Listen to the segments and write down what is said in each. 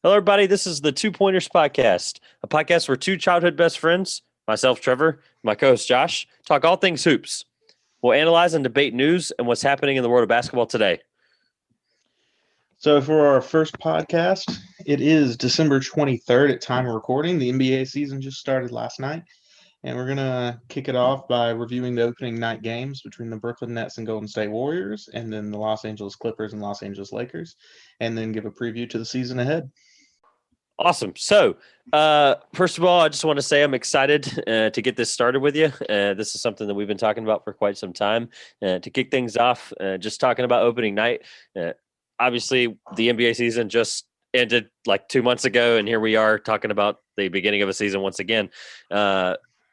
Hello, everybody. This is the Two Pointers podcast, a podcast where two childhood best friends, myself, Trevor, my co host, Josh, talk all things hoops. We'll analyze and debate news and what's happening in the world of basketball today. So for our first podcast, it is December 23rd at time of recording. The NBA season just started last night, and we're going to kick it off by reviewing the opening night games between the Brooklyn Nets and Golden State Warriors, and then the Los Angeles Clippers and Los Angeles Lakers, and then give a preview to the season ahead. Awesome. So, first of all, I just want to say I'm excited to get this started with you. This is something that we've been talking about for quite some time. To kick things off, just talking about opening night. Obviously, the NBA season just ended like 2 months ago, and here we are talking about the beginning of a season once again.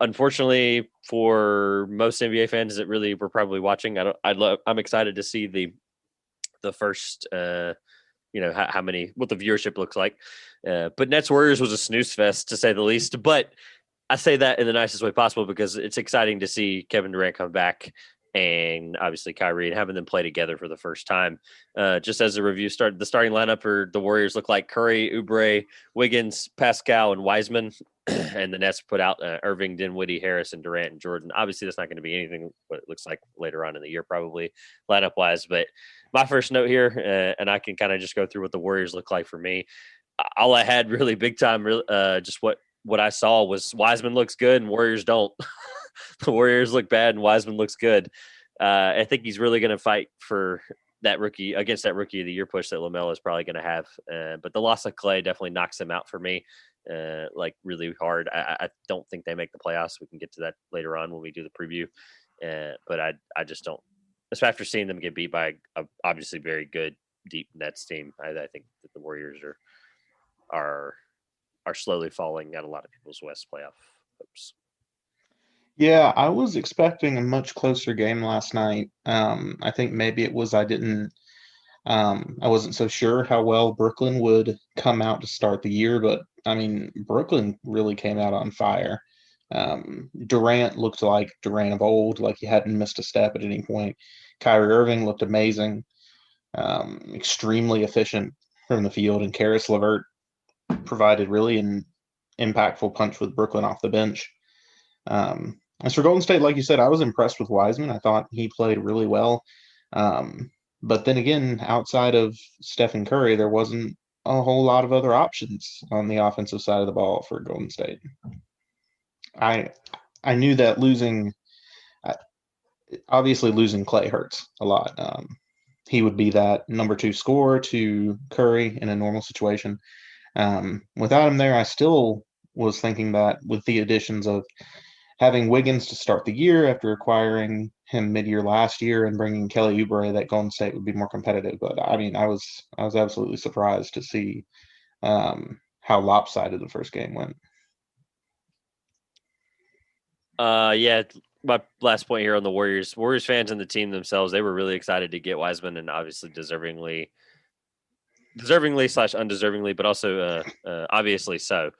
Unfortunately, for most NBA fans that really were probably watching, I'm excited to see the first. What the viewership looks like. But Nets Warriors was a snooze fest to say the least. But I say that in the nicest way possible because it's exciting to see Kevin Durant come back and obviously Kyrie and having them play together for the first time. Just as the review started, the starting lineup for the Warriors look like Curry, Oubre, Wiggins, Pascal, and Wiseman. And the Nets put out Irving, Dinwiddie, Harris, and Durant and Jordan. Obviously, that's not going to be anything what it looks like later on in the year, probably lineup wise. But my first note here, and I can kind of just go through what the Warriors look like for me. All I had really big time, just what I saw was Wiseman looks good and Warriors don't. The Warriors look bad and Wiseman looks good. I think he's really going to fight for that rookie against that rookie of the year push that LaMelo is probably going to have. But the loss of Clay definitely knocks him out for me, like really hard. I don't think they make the playoffs. We can get to that later on when we do the preview. But I just don't. Especially after seeing them get beat by a obviously very good deep Nets team, I think that the Warriors are are slowly falling at a lot of people's West playoff hopes. Yeah, I was expecting a much closer game last night. I think maybe it was I wasn't so sure how well Brooklyn would come out to start the year, but I mean, Brooklyn really came out on fire. Durant looked like Durant of old, like he hadn't missed a step at any point. Kyrie Irving looked amazing, extremely efficient from the field, and Karis LeVert provided really an impactful punch with Brooklyn off the bench. As for Golden State, like you said, I was impressed with Wiseman. I thought he played really well. But then again, outside of Stephen Curry, there wasn't a whole lot of other options on the offensive side of the ball for Golden State. I I knew that obviously losing Clay hurts a lot. He would be that number two scorer to Curry in a normal situation. Without him there, I still was thinking that with the additions of having Wiggins to start the year after acquiring him mid-year last year and bringing Kelly Oubre, that Golden State would be more competitive. But I mean, I was absolutely surprised to see how lopsided the first game went. Yeah, my last point here on the Warriors. Warriors fans and the team themselves, they were really excited to get Wiseman, and obviously deservingly slash undeservingly, but also obviously so.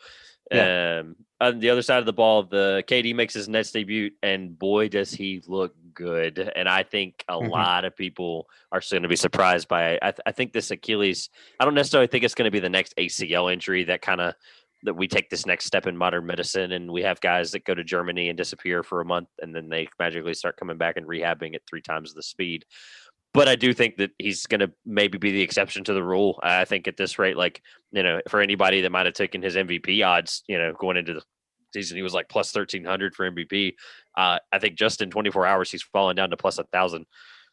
Yeah. On the other side of the ball, the KD makes his Nets debut, and boy, does he look good! And I think a Hmm. lot of people are going to be surprised by it. I think this Achilles. I don't necessarily think it's going to be the next ACL injury that we take this next step in modern medicine, and we have guys that go to Germany and disappear for a month, and then they magically start coming back and rehabbing at 3 times the speed. But I do think that he's going to maybe be the exception to the rule. I think at this rate, like, for anybody that might have taken his MVP odds, going into the season, he was like plus 1,300 for MVP. I think just in 24 hours, he's fallen down to plus 1,000. Hmm.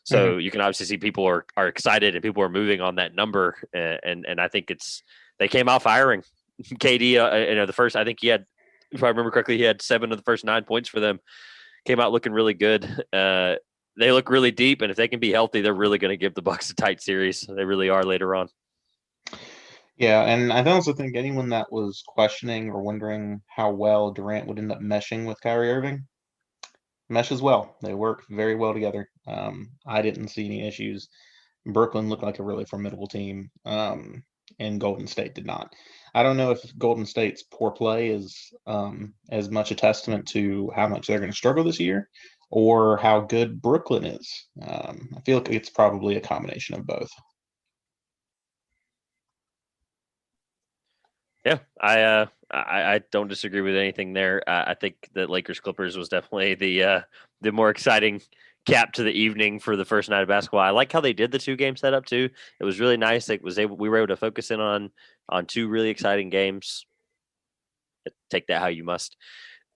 So you can obviously see people are excited and people are moving on that number. And I think they came out firing. KD, the first, I think he had, if I remember correctly, he had 7 of the first 9 points for them. Came out looking really good. They look really deep, and if they can be healthy, they're really going to give the Bucks a tight series. They really are later on. Yeah, and I also think anyone that was questioning or wondering how well Durant would end up meshing with Kyrie Irving meshes well. They work very well together. I didn't see any issues. Brooklyn looked like a really formidable team, and Golden State did not. I don't know if Golden State's poor play is as much a testament to how much they're going to struggle this year or how good Brooklyn is. I feel like it's probably a combination of both. Yeah, I don't disagree with anything there. I think that Lakers Clippers was definitely the more exciting cap to the evening for the first night of basketball. I like how they did the 2 game setup too. It was really nice. We were able to focus in on 2 really exciting games. Take that how you must.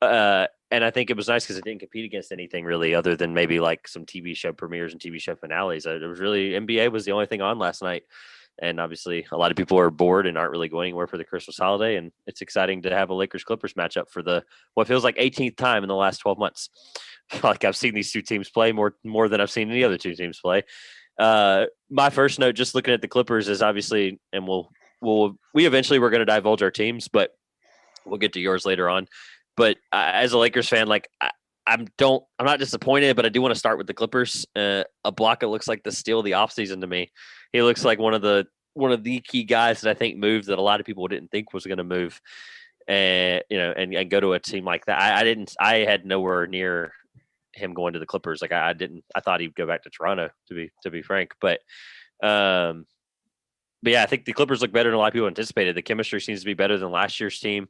And I think it was nice because it didn't compete against anything really other than maybe like some TV show premieres and TV show finales. It was really NBA was the only thing on last night. And obviously, a lot of people are bored and aren't really going anywhere for the Christmas holiday. And it's exciting to have a Lakers Clippers matchup for the what feels like 18th time in the last 12 months. Like I've seen these 2 teams play more than I've seen any other 2 teams play. My first note, just looking at the Clippers, is obviously, and we eventually we're going to divulge our teams, but we'll get to yours later on. But as a Lakers fan, like I'm not disappointed, but I do want to start with the Clippers. Ibaka looks like the steal of the offseason to me. He looks like one of the key guys that I think moved that a lot of people didn't think was going to move, and and go to a team like that. I had nowhere near him going to the Clippers. Like I didn't. I thought he'd go back to Toronto to be frank, um, but yeah, I think the Clippers look better than a lot of people anticipated. The chemistry seems to be better than last year's team.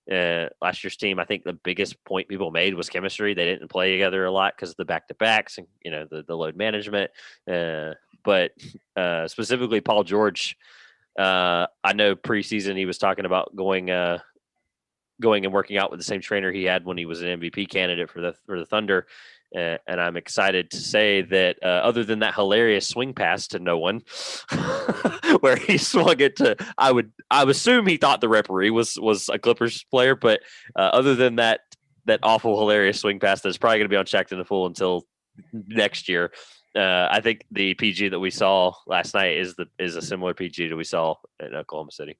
Last year's team, I think the biggest point people made was chemistry. They didn't play together a lot because of the back to backs and the load management. But specifically, Paul George. I know preseason he was talking about going and working out with the same trainer he had when he was an MVP candidate for the Thunder. And I'm excited to say that other than that hilarious swing pass to no one, where he swung it to, I assume he thought the referee was a Clippers player, but other than that awful hilarious swing pass that's probably going to be on Shaqtin' a Fool until next year. I think the PG that we saw last night is a similar PG that we saw in Oklahoma City.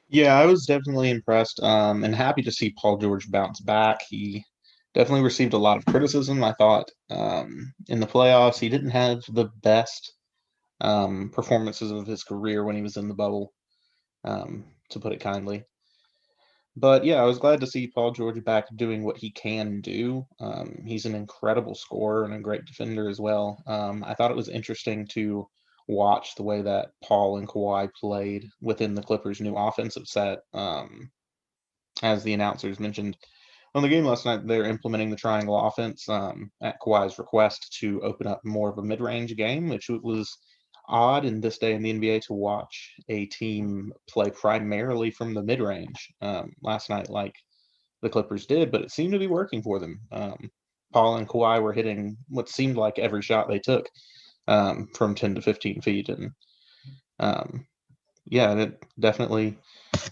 Yeah, I was definitely impressed and happy to see Paul George bounce back. He definitely received a lot of criticism. I thought in the playoffs he didn't have the best performances of his career when he was in the bubble, to put it kindly. But yeah, I was glad to see Paul George back doing what he can do. He's an incredible scorer and a great defender as well. I thought it was interesting to watch the way that Paul and Kawhi played within the Clippers' new offensive set. As the announcers mentioned on the game last night, they're implementing the triangle offense at Kawhi's request to open up more of a mid-range game, which was odd in this day in the NBA to watch a team play primarily from the mid-range last night, like the Clippers did, but it seemed to be working for them. Paul and Kawhi were hitting what seemed like every shot they took from 10 to 15 feet, and yeah, it definitely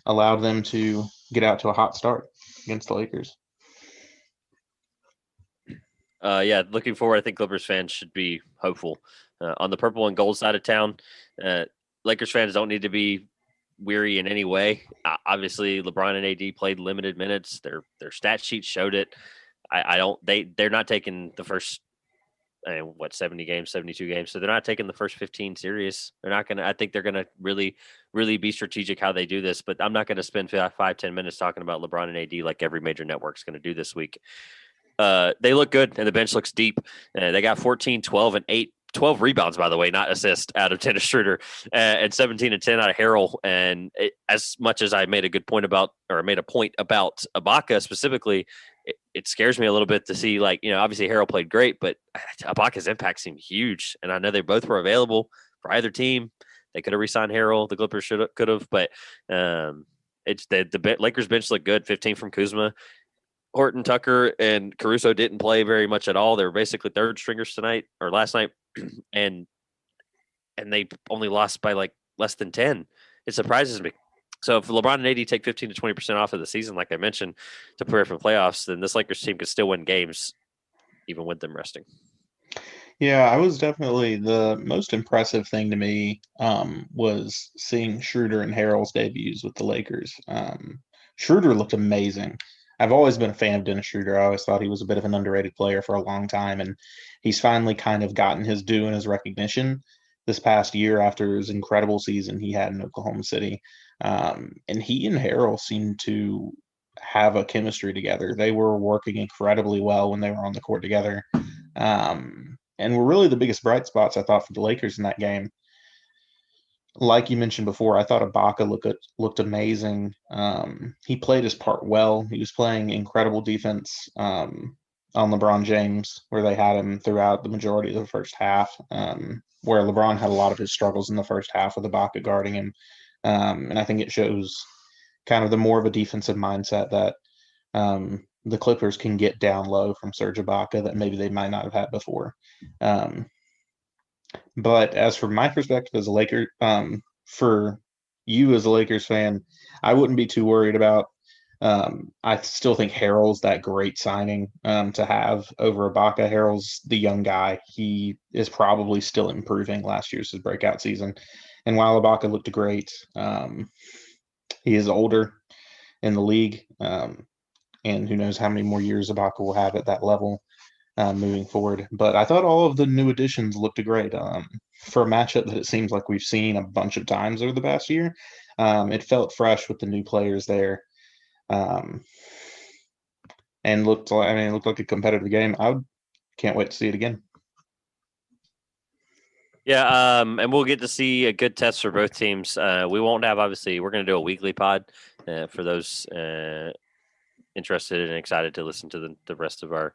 allowed them to get out to a hot start against the Lakers. Yeah, looking forward. I think Clippers fans should be hopeful. On the purple and gold side of town, Lakers fans don't need to be weary in any way. Obviously, LeBron and AD played limited minutes. Their stat sheet showed it. I don't. They're not taking the first 70 games, 72 games. So they're not taking the first 15 serious. They're not going to, I think they're going to really, really be strategic how they do this, but I'm not going to spend 5-10 minutes talking about LeBron and AD like every major network's going to do this week. They look good and the bench looks deep. They got 14, 12 and 8, 12 rebounds, by the way, not assists out of Dennis Schroeder, and 17 and 10 out of Harrell. And as much as I made a point about Ibaka specifically, it scares me a little bit to see, like, obviously Harrell played great, but Ibaka's impact seemed huge. And I know they both were available for either team. They could have re-signed Harrell. The Clippers could have, but it's the Lakers bench looked good. 15 from Kuzma. Horton, Tucker, and Caruso didn't play very much at all. They were basically third stringers tonight or last night, and they only lost by like less than 10. It surprises me. So if LeBron and AD take 15 to 20% off of the season, like I mentioned, to prepare for playoffs, then this Lakers team could still win games, even with them resting. Yeah, I was definitely the most impressive thing to me was seeing Schroeder and Harrell's debuts with the Lakers. Schroeder looked amazing. I've always been a fan of Dennis Schroeder. I always thought he was a bit of an underrated player for a long time, and he's finally kind of gotten his due and his recognition this past year after his incredible season he had in Oklahoma City. And he and Harrell seemed to have a chemistry together. They were working incredibly well when they were on the court together. And were really the biggest bright spots, I thought, for the Lakers in that game. like you mentioned before, I thought Ibaka looked amazing. He played his part well. He was playing incredible defense on LeBron James, where they had him throughout the majority of the first half, where LeBron had a lot of his struggles in the first half with Ibaka guarding him. And I think it shows kind of the more of a defensive mindset that the Clippers can get down low from Serge Ibaka that maybe they might not have had before. Um, but as for my perspective as a Laker, for you as a Lakers fan, I wouldn't be too worried about. I still think Harrell's that great signing to have over Ibaka. Harrell's the young guy. He is probably still improving. Last year's his breakout season. And while Ibaka looked great, he is older in the league. And who knows how many more years Ibaka will have at that level moving forward. But I thought all of the new additions looked great for a matchup that it seems like we've seen a bunch of times over the past year. It felt fresh with the new players there, and looked like it looked like a competitive game. Can't wait to see it again. Yeah, and we'll get to see a good test for both teams. We won't have, obviously, we're going to do a weekly pod for those interested and excited to listen to the rest of our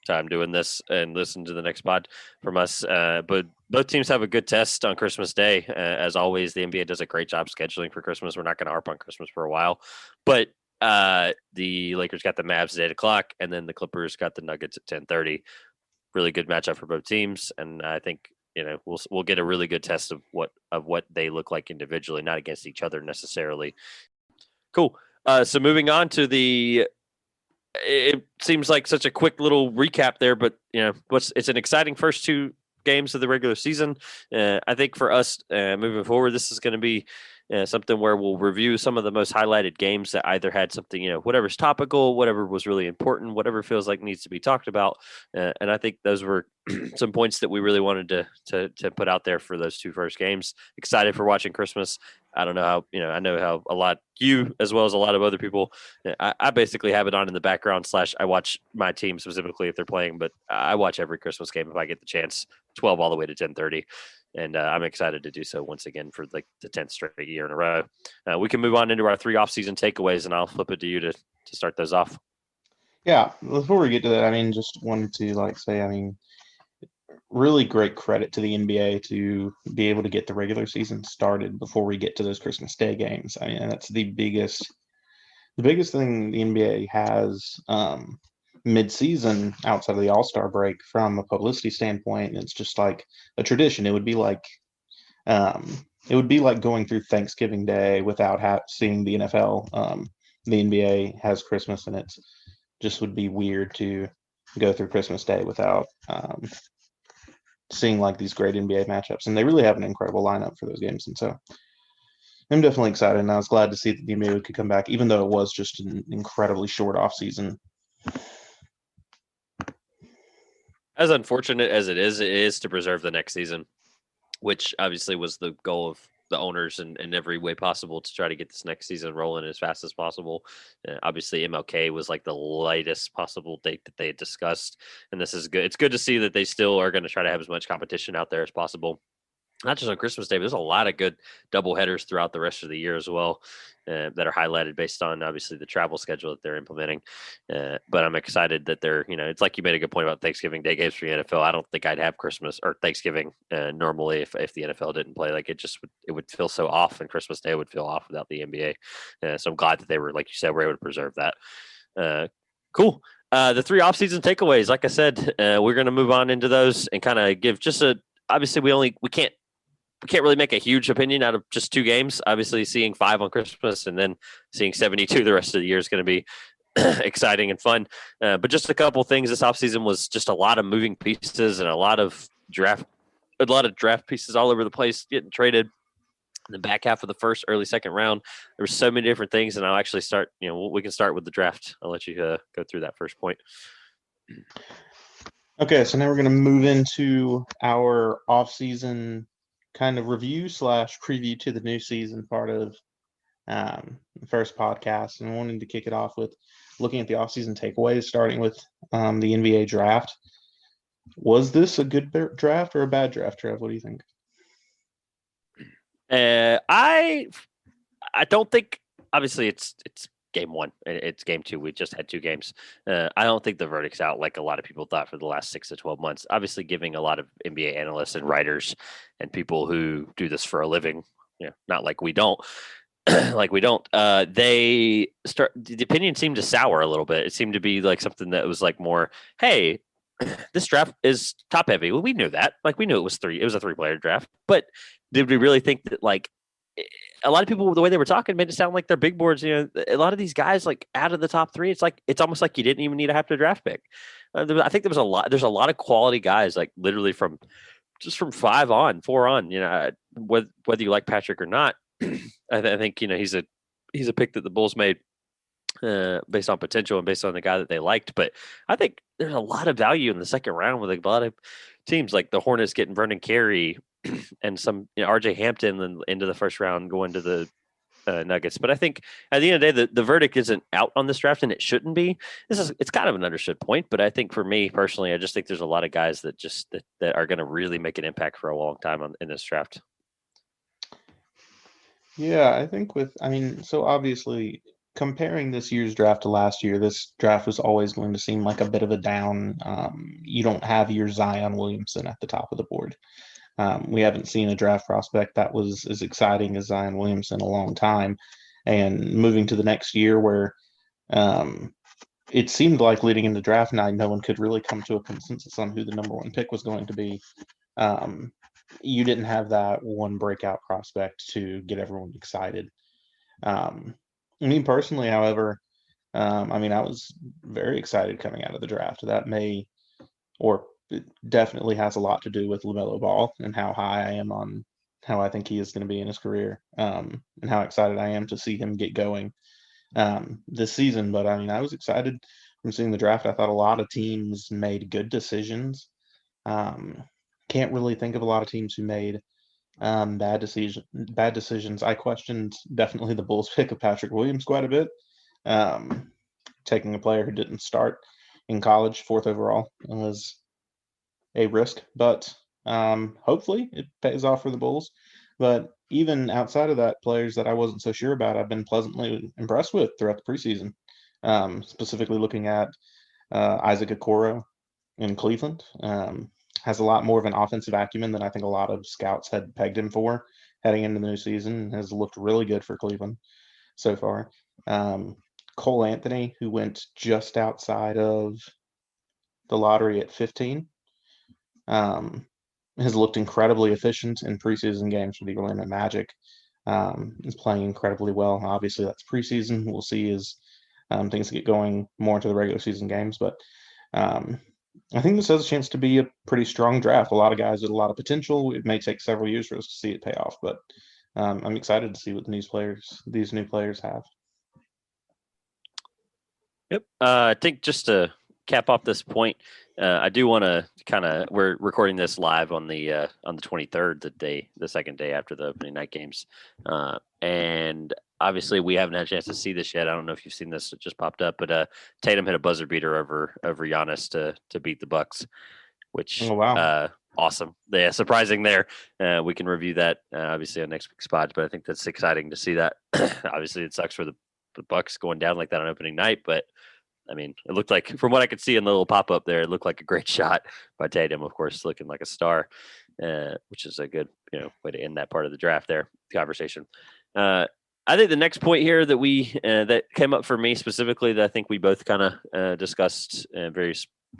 time doing this and listen to the next pod from us. But both teams have a good test on Christmas Day. As always, the NBA does a great job scheduling for Christmas. We're not going to harp on Christmas for a while, but the Lakers got the Mavs at 8:00, and then the Clippers got the Nuggets at 10:30. Really good matchup for both teams, and I think we'll get a really good test of what they look like individually, not against each other necessarily. Cool. So moving on to it seems like such a quick little recap there, but it's an exciting first two games of the regular season. I think for us moving forward, this is going to be something where we'll review some of the most highlighted games that either had something, whatever's topical, whatever was really important, whatever feels like needs to be talked about. And I think those were some points that we really wanted to put out there for those two first games. Excited for watching Christmas. I don't know how, I know how a lot, you as well as a lot of other people, I basically have it on in the background / I watch my team specifically if they're playing, but I watch every Christmas game if I get the chance, 12 all the way to 10:30. And I'm excited to do so once again for like the 10th straight year in a row. We can move on into our 3 offseason takeaways, and I'll flip it to you to start those off. Yeah, before we get to that, just wanted to say, really great credit to the NBA to be able to get the regular season started before we get to those Christmas Day games. And that's the biggest thing the NBA has mid-season outside of the All-Star break from a publicity standpoint. And it's just like a tradition. It would be like going through Thanksgiving Day without seeing the NFL. The NBA has Christmas, and it just would be weird to go through Christmas Day without seeing like these great NBA matchups. And they really have an incredible lineup for those games. And so I'm definitely excited, and I was glad to see that the NBA could come back, even though it was just an incredibly short offseason. As unfortunate as it is to preserve the next season, which obviously was the goal of the owners in every way possible to try to get this next season rolling as fast as possible. Obviously, MLK was like the lightest possible date that they had discussed, and this is good. It's good to see that they still are going to try to have as much competition out there as possible. Not just on Christmas Day, but there's a lot of good double headers throughout the rest of the year as well that are highlighted based on obviously the travel schedule that they're implementing. But I'm excited that they're, it's like you made a good point about Thanksgiving Day games for the NFL. I don't think I'd have Christmas or Thanksgiving normally if the NFL didn't play. Like it would feel so off, and Christmas Day would feel off without the NBA. So I'm glad that they were, like you said, were able to preserve that. Cool. The 3 offseason takeaways, like I said, we're going to move on into those and kind of give just obviously we can't really make a huge opinion out of just 2 games. Obviously, seeing 5 on Christmas and then seeing 72 the rest of the year is going to be exciting and fun. But just a couple things this offseason was just a lot of moving pieces and a lot of draft pieces all over the place getting traded in the back half of the first, early second round. There were so many different things, and I'll actually start. We can start with the draft. I'll let you go through that first point. Okay, so now we're going to move into our off-season kind of review / preview to the new season part of the first podcast, and I wanted to kick it off with looking at the off-season takeaways, starting with the NBA draft. Was this a good draft or a bad draft, Trev? What do you think? I don't think. Obviously, it's game one. It's game two. We just had two games. I don't think the verdict's out like a lot of people thought for the last 6 to 12 months. Obviously, giving a lot of NBA analysts and writers and people who do this for a living, not like we don't, like we don't. They start the opinion seemed to sour a little bit. It seemed to be like something that was like more, hey, this draft is top heavy. Well, we knew that. Like we knew it was three. It was a 3-player draft. But did we really think that like a lot of people the way they were talking made it sound like they're big boards. A lot of these guys like out of the top three, it's almost like you didn't even need to have to draft pick. I think there's a lot of quality guys like literally from 4 on. Whether you like Patrick or not, I think he's a pick that the Bulls made based on potential and based on the guy that they liked. But I think there's a lot of value in the second round with a lot of teams like the Hornets getting Vernon Carey and some RJ Hampton into the first round going to the Nuggets. But I think at the end of the day, the verdict isn't out on this draft, and it shouldn't be. It's kind of an understood point, but I think for me personally, I just think there's a lot of guys that that are going to really make an impact for a long time in this draft. Yeah, I think so obviously comparing this year's draft to last year, this draft was always going to seem like a bit of a down. You don't have your Zion Williamson at the top of the board. We haven't seen a draft prospect that was as exciting as Zion Williamson in a long time. And moving to the next year where um, it seemed like leading into draft night, no one could really come to a consensus on who the number one pick was going to be. Um, you didn't have that one breakout prospect to get everyone excited. Me personally, however, I was very excited coming out of the draft. That may, or it definitely has a lot to do with LaMelo Ball and how high I am on how I think he is going to be in his career, and how excited I am to see him get going this season. But I was excited from seeing the draft. I thought a lot of teams made good decisions. Um, can't really think of a lot of teams who made bad decisions. I questioned definitely the Bulls pick of Patrick Williams quite a bit. Taking a player who didn't start in college, fourth overall, was a risk, but hopefully it pays off for the Bulls. But even outside of that, players that I wasn't so sure about, I've been pleasantly impressed with throughout the preseason. Specifically looking at Isaac Okoro in Cleveland. Has a lot more of an offensive acumen than I think a lot of scouts had pegged him for heading into the new season. Has looked really good for Cleveland so far. Cole Anthony, who went just outside of the lottery at 15, has looked incredibly efficient in preseason games for the Orlando Magic. Is playing incredibly well. Obviously, that's preseason. We'll see as things get going more into the regular season games. But I think this has a chance to be a pretty strong draft. A lot of guys with a lot of potential. It may take several years for us to see it pay off, but I'm excited to see what these new players have. Yep. I think just to cap off this point, I do want to we're recording this live on the 23rd, the second day after the opening night games, and obviously we haven't had a chance to see this yet. I don't know if you've seen this; it just popped up, but Tatum hit a buzzer beater over Giannis to beat the Bucks, which Oh wow! Awesome, yeah, surprising there. We can review that obviously on next week's pod, but I think that's exciting to see that. Obviously, it sucks for the Bucks going down like that on opening night, but I mean, it looked like, from what I could see in the little pop up there, it looked like a great shot by Tatum. Of course, looking like a star, which is a good way to end that part of the draft there, the conversation. I think the next point here that that came up for me specifically, that I think we both kind of discussed very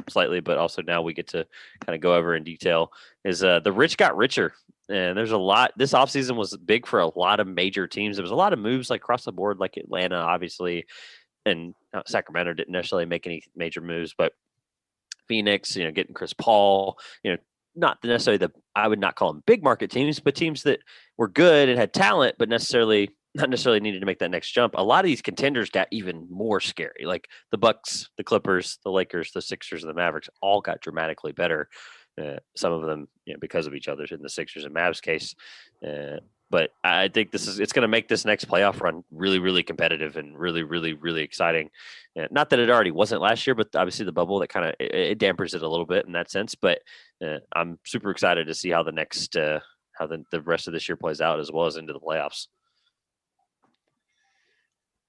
slightly, but also now we get to kind of go over in detail, is the rich got richer. And there's a lot. This offseason was big for a lot of major teams. There was a lot of moves like across the board, like Atlanta, obviously, and Sacramento didn't necessarily make any major moves, but Phoenix, getting Chris Paul, not necessarily I would not call them big market teams, but teams that were good and had talent, but not necessarily needed to make that next jump. A lot of these contenders got even more scary. Like the Bucks, the Clippers, the Lakers, the Sixers, and the Mavericks all got dramatically better. Some of them, because of each other in the Sixers and Mavs case. But I think it's going to make this next playoff run really, really competitive and really, really, really exciting. Not that it already wasn't last year, but obviously the bubble that kind of it dampers it a little bit in that sense. But I'm super excited to see how the next how the rest of this year plays out, as well as into the playoffs.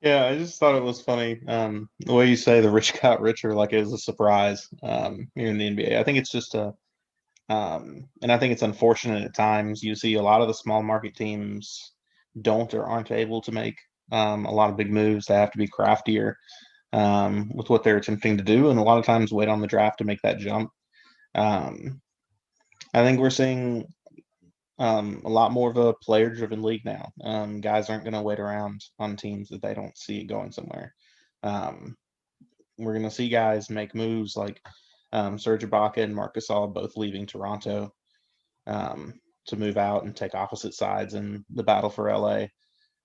Yeah, I just thought it was funny. The way you say the rich got richer, like it was a surprise here in the NBA. I think it's just and I think it's unfortunate at times. You see a lot of the small market teams don't or aren't able to make a lot of big moves. They have to be craftier with what they're attempting to do, and a lot of times wait on the draft to make that jump. Um, I think we're seeing a lot more of a player-driven league now. Guys aren't going to wait around on teams that they don't see going somewhere. Um, we're going to see guys make moves like Serge Ibaka and Marc Gasol both leaving Toronto to move out and take opposite sides in the battle for LA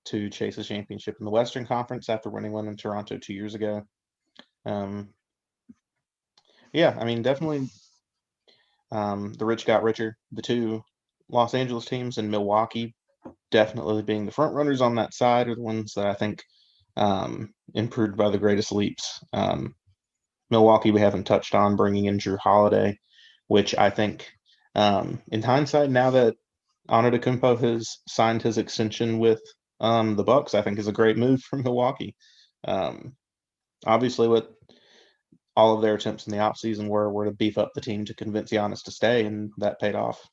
to chase a championship in the Western Conference after winning one in Toronto 2 years ago. Yeah, I mean, definitely the rich got richer. The two Los Angeles teams and Milwaukee definitely being the front runners on that side are the ones that I think improved by the greatest leaps. Milwaukee, we haven't touched on bringing in Drew Holiday, which I think, in hindsight, now that Antetokounmpo has signed his extension with the Bucks, I think is a great move from Milwaukee. Obviously, what all of their attempts in the offseason were to beef up the team to convince Giannis to stay, and that paid off.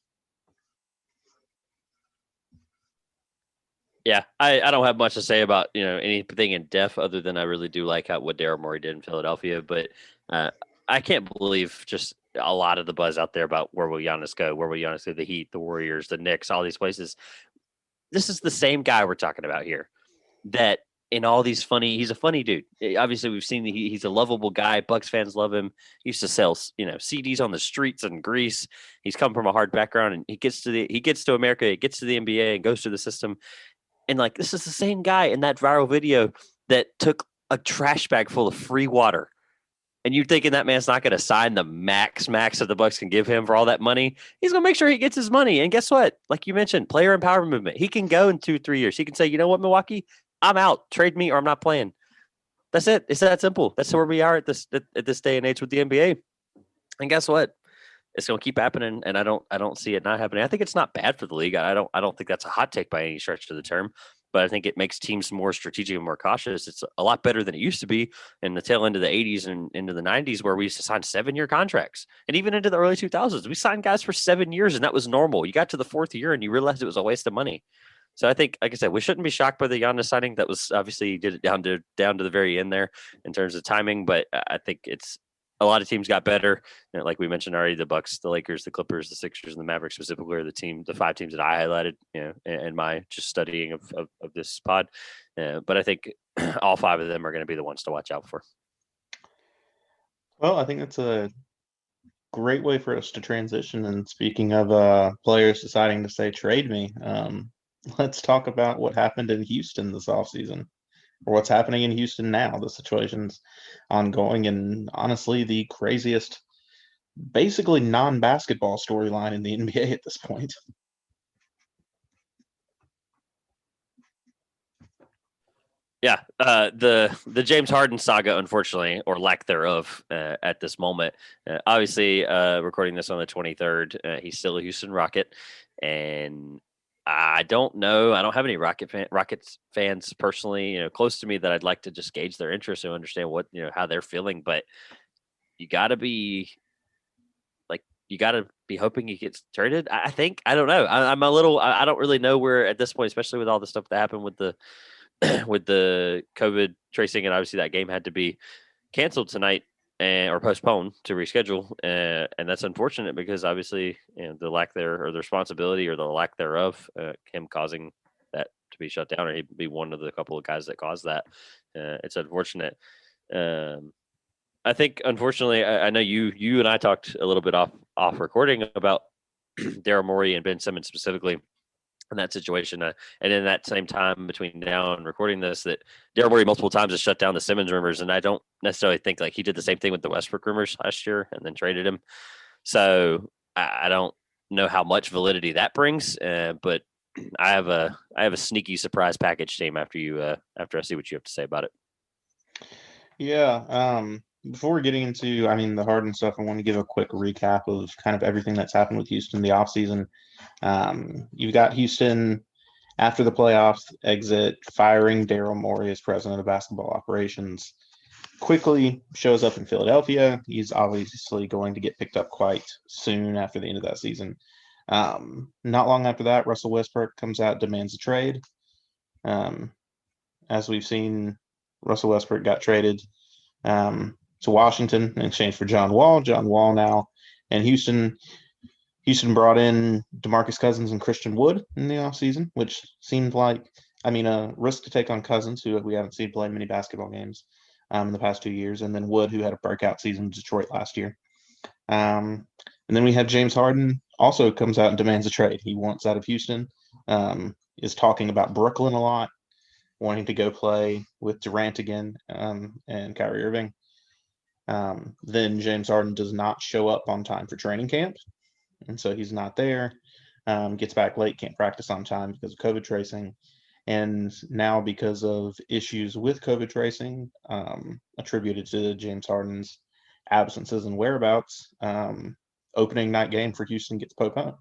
Yeah, I don't have much to say about anything in depth other than I really do like what Daryl Morey did in Philadelphia, but I can't believe just a lot of the buzz out there about where will Giannis go, where will Giannis go, the Heat, the Warriors, the Knicks, all these places. This is the same guy we're talking about here. That in all these he's a funny dude. Obviously, we've seen he's a lovable guy. Bucks fans love him. He used to sell CDs on the streets in Greece. He's come from a hard background, and he gets to America, he gets to the NBA, and goes through the system. And like, this is the same guy in that viral video that took a trash bag full of free water. And you're thinking that man's not going to sign the max that the Bucks can give him for all that money. He's going to make sure he gets his money. And guess what? Like you mentioned, player empowerment movement. He can go in 2-3 years. He can say, you know what, Milwaukee, I'm out. Trade me or I'm not playing. That's it. It's that simple. That's where we are at this day and age with the NBA. And guess what? It's going to keep happening, and I don't see it not happening. I think it's not bad for the league. I don't think that's a hot take by any stretch of the term, but I think it makes teams more strategic and more cautious. It's a lot better than it used to be in the tail end of the 80s and into the 90s, where we used to sign 7-year contracts, and even into the early 2000s, we signed guys for 7 years, and that was normal. You got to the fourth year, and you realized it was a waste of money. So I think, like I said, we shouldn't be shocked by the Giannis signing. That was obviously, he did it down to the very end there in terms of timing, but I think it's a lot of teams got better. Like we mentioned already, the Bucks, the Lakers, the Clippers, the Sixers, and the Mavericks specifically are the 5 teams that I highlighted, in my just studying of this pod. But I think all 5 of them are going to be the ones to watch out for. Well, I think that's a great way for us to transition. And speaking of players deciding to say trade me, let's talk about what happened in Houston this offseason, or what's happening in Houston now. The situation's ongoing, and honestly, the craziest, basically non-basketball storyline in the NBA at this point. Yeah, the James Harden saga, unfortunately, or lack thereof, at this moment. Obviously, recording this on the 23rd, he's still a Houston Rocket, and I don't know. I don't have any Rockets fans personally, close to me that I'd like to just gauge their interest and understand what how they're feeling. But you got to be hoping he gets traded. I think I don't know. I'm a little. I don't really know where at this point, especially with all the stuff that happened with the with the COVID tracing, and obviously that game had to be canceled tonight or postponed to reschedule, and that's unfortunate because obviously the lack there or the responsibility or the lack thereof, him causing that to be shut down, or he'd be one of the couple of guys that caused that. It's unfortunate. I think unfortunately, I know you and I talked a little bit off recording about Daryl Morey and Ben Simmons specifically in that situation. And in that same time between now and recording this, that Daryl Morey multiple times has shut down the Simmons rumors. And I don't necessarily think like he did the same thing with the Westbrook rumors last year and then traded him. So I don't know how much validity that brings. But I have a sneaky surprise package team after I see what you have to say about it. Yeah. before getting into, the Harden stuff, I want to give a quick recap of kind of everything that's happened with Houston the offseason. You've got Houston after the playoffs exit, firing Daryl Morey as president of basketball operations. Quickly shows up in Philadelphia. He's obviously going to get picked up quite soon after the end of that season. Not long after that, Russell Westbrook comes out, demands a trade. As we've seen, Russell Westbrook got traded to Washington in exchange for John Wall. John Wall now, and Houston brought in DeMarcus Cousins and Christian Wood in the offseason, which seemed like, a risk to take on Cousins, who we haven't seen play many basketball games in the past 2 years, and then Wood, who had a breakout season in Detroit last year. And then we have James Harden also comes out and demands a trade. He wants out of Houston, is talking about Brooklyn a lot, wanting to go play with Durant again and Kyrie Irving. Then James Harden does not show up on time for training camp, and so he's not there. Gets back late, can't practice on time because of COVID tracing. And now because of issues with COVID tracing attributed to James Harden's absences and whereabouts, opening night game for Houston gets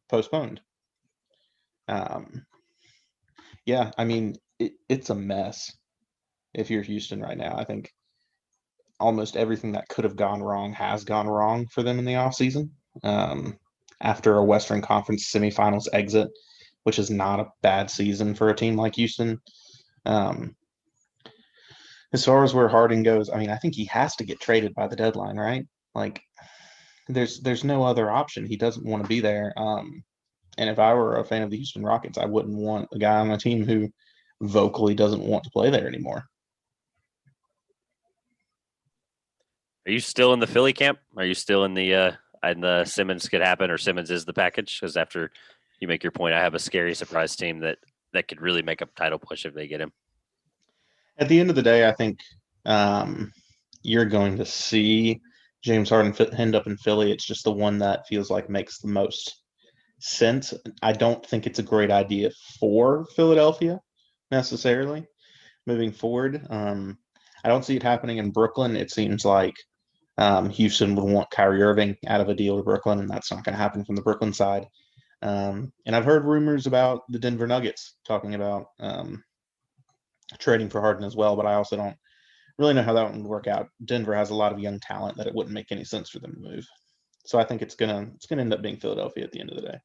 postponed. It's a mess if you're Houston right now. I think almost everything that could have gone wrong has gone wrong for them in the offseason. After a Western Conference semifinals exit, which is not a bad season for a team like Houston. As far as where Harden goes, I think he has to get traded by the deadline, right? Like, there's no other option. He doesn't want to be there. And if I were a fan of the Houston Rockets, I wouldn't want a guy on the team who vocally doesn't want to play there anymore. Are you still in the Philly camp? Are you still in the Simmons could happen, or Simmons is the package? Because after you make your point, I have a scary surprise team that could really make a title push if they get him. At the end of the day, I think you're going to see James Harden end up in Philly. It's just the one that feels like makes the most sense. I don't think it's a great idea for Philadelphia necessarily moving forward. I don't see it happening in Brooklyn. It seems like Houston would want Kyrie Irving out of a deal to Brooklyn, and that's not going to happen from the Brooklyn side. And I've heard rumors about the Denver Nuggets talking about trading for Harden as well, but I also don't really know how that one would work out. Denver has a lot of young talent that it wouldn't make any sense for them to move. So I think it's gonna end up being Philadelphia at the end of the day.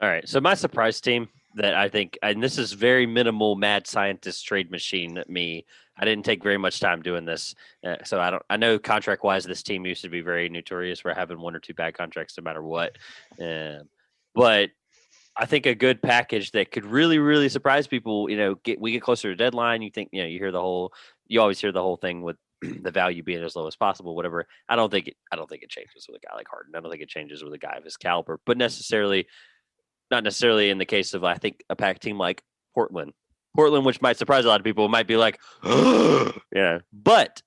All right. So my surprise team that I think, and this is very minimal mad scientist trade machine me. I didn't take very much time doing this, so I know contract wise, this team used to be very notorious for having one or two bad contracts no matter what. But I think a good package that could really, really surprise people. We get closer to deadline. You think, you always hear the whole thing with the value being as low as possible, whatever. I don't think it changes with a guy like Harden. I don't think it changes with a guy of his caliber, but not necessarily in the case of, I think, a pack team like Portland, which might surprise a lot of people, might be like, yeah. But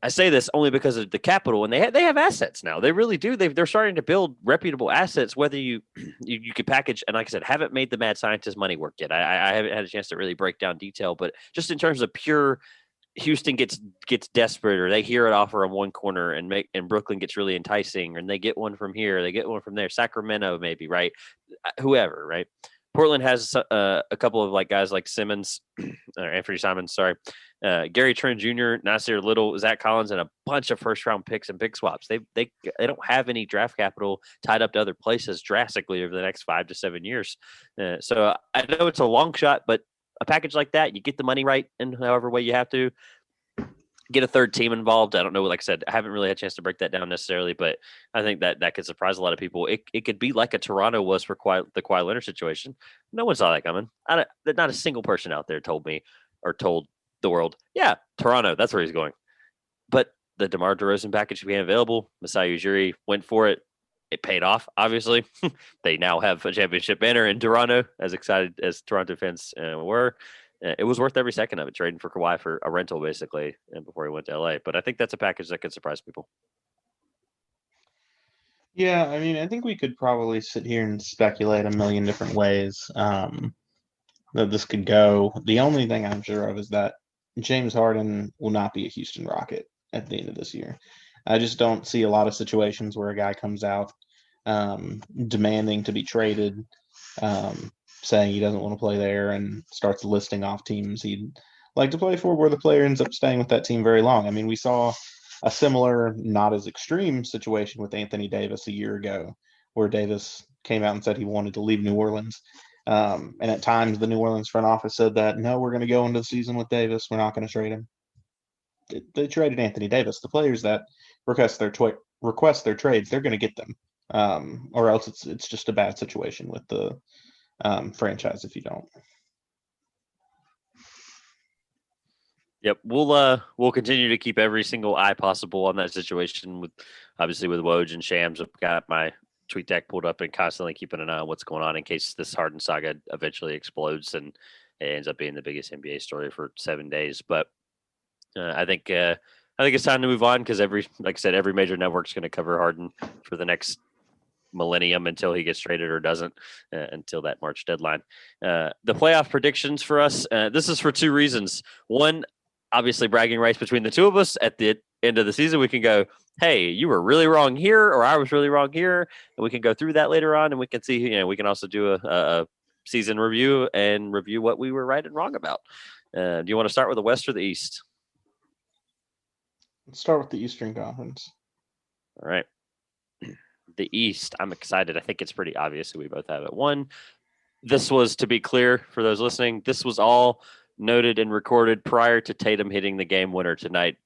I say this only because of the capital, and they have assets now. They really do. They're starting to build reputable assets. Whether you could package, and like I said, haven't made the mad scientist money work yet. I haven't had a chance to really break down detail, but just in terms of pure, Houston gets desperate, or they hear an offer on one corner, and Brooklyn gets really enticing, and they get one from here, they get one from there. Sacramento, maybe, right? Whoever, right? Portland has a couple of guys like Simmons, or Anthony Simons, sorry, Gary Trent Jr., Nasir Little, Zach Collins, and a bunch of first round picks and pick swaps. They don't have any draft capital tied up to other places drastically over the next 5 to 7 years. So I know it's a long shot, but a package like that, you get the money right in however way you have to. Get a third team involved. I don't know. Like I said, I haven't really had a chance to break that down necessarily, but I think that could surprise a lot of people. It could be like a Toronto was for the Kawhi Leonard situation. No one saw that coming. Not a single person out there told me or told the world, yeah, Toronto, that's where he's going. But the DeMar DeRozan package became available. Masai Ujiri went for it. It paid off, obviously. They now have a championship banner in Toronto, as excited as Toronto fans were. It was worth every second of it, trading for Kawhi for a rental, basically, before he went to LA. But I think that's a package that could surprise people. Yeah, I think we could probably sit here and speculate a million different ways that this could go. The only thing I'm sure of is that James Harden will not be a Houston Rocket at the end of this year. I just don't see a lot of situations where a guy comes out demanding to be traded, saying he doesn't want to play there, and starts listing off teams he'd like to play for, where the player ends up staying with that team very long. I mean, we saw a similar, not as extreme situation with Anthony Davis a year ago, where Davis came out and said he wanted to leave New Orleans. And at times, the New Orleans front office said that, no, we're going to go into the season with Davis. We're not going to trade him. They traded Anthony Davis. The players that request their trades, they're going to get them, or else it's just a bad situation with the franchise if you don't. Yep, we'll continue to keep every single eye possible on that situation. With obviously with Woj and Shams, I've got my tweet deck pulled up and constantly keeping an eye on what's going on in case this Harden saga eventually explodes and it ends up being the biggest NBA story for 7 days. But I think it's time to move on because like I said, every major network's going to cover Harden for the next millennium until he gets traded or doesn't, until that March deadline. The playoff predictions for us. This is for two reasons. One, obviously bragging rights between the two of us. At the end of the season, we can go, hey, you were really wrong here, or I was really wrong here, and we can go through that later on, and we can see. We can also do a season review and review what we were right and wrong about. Do you want to start with the West or the East? Let's start with the Eastern Conference. All right. The East, I'm excited. I think it's pretty obvious that we both have it. One, this was, to be clear for those listening, this was all noted and recorded prior to Tatum hitting the game winner tonight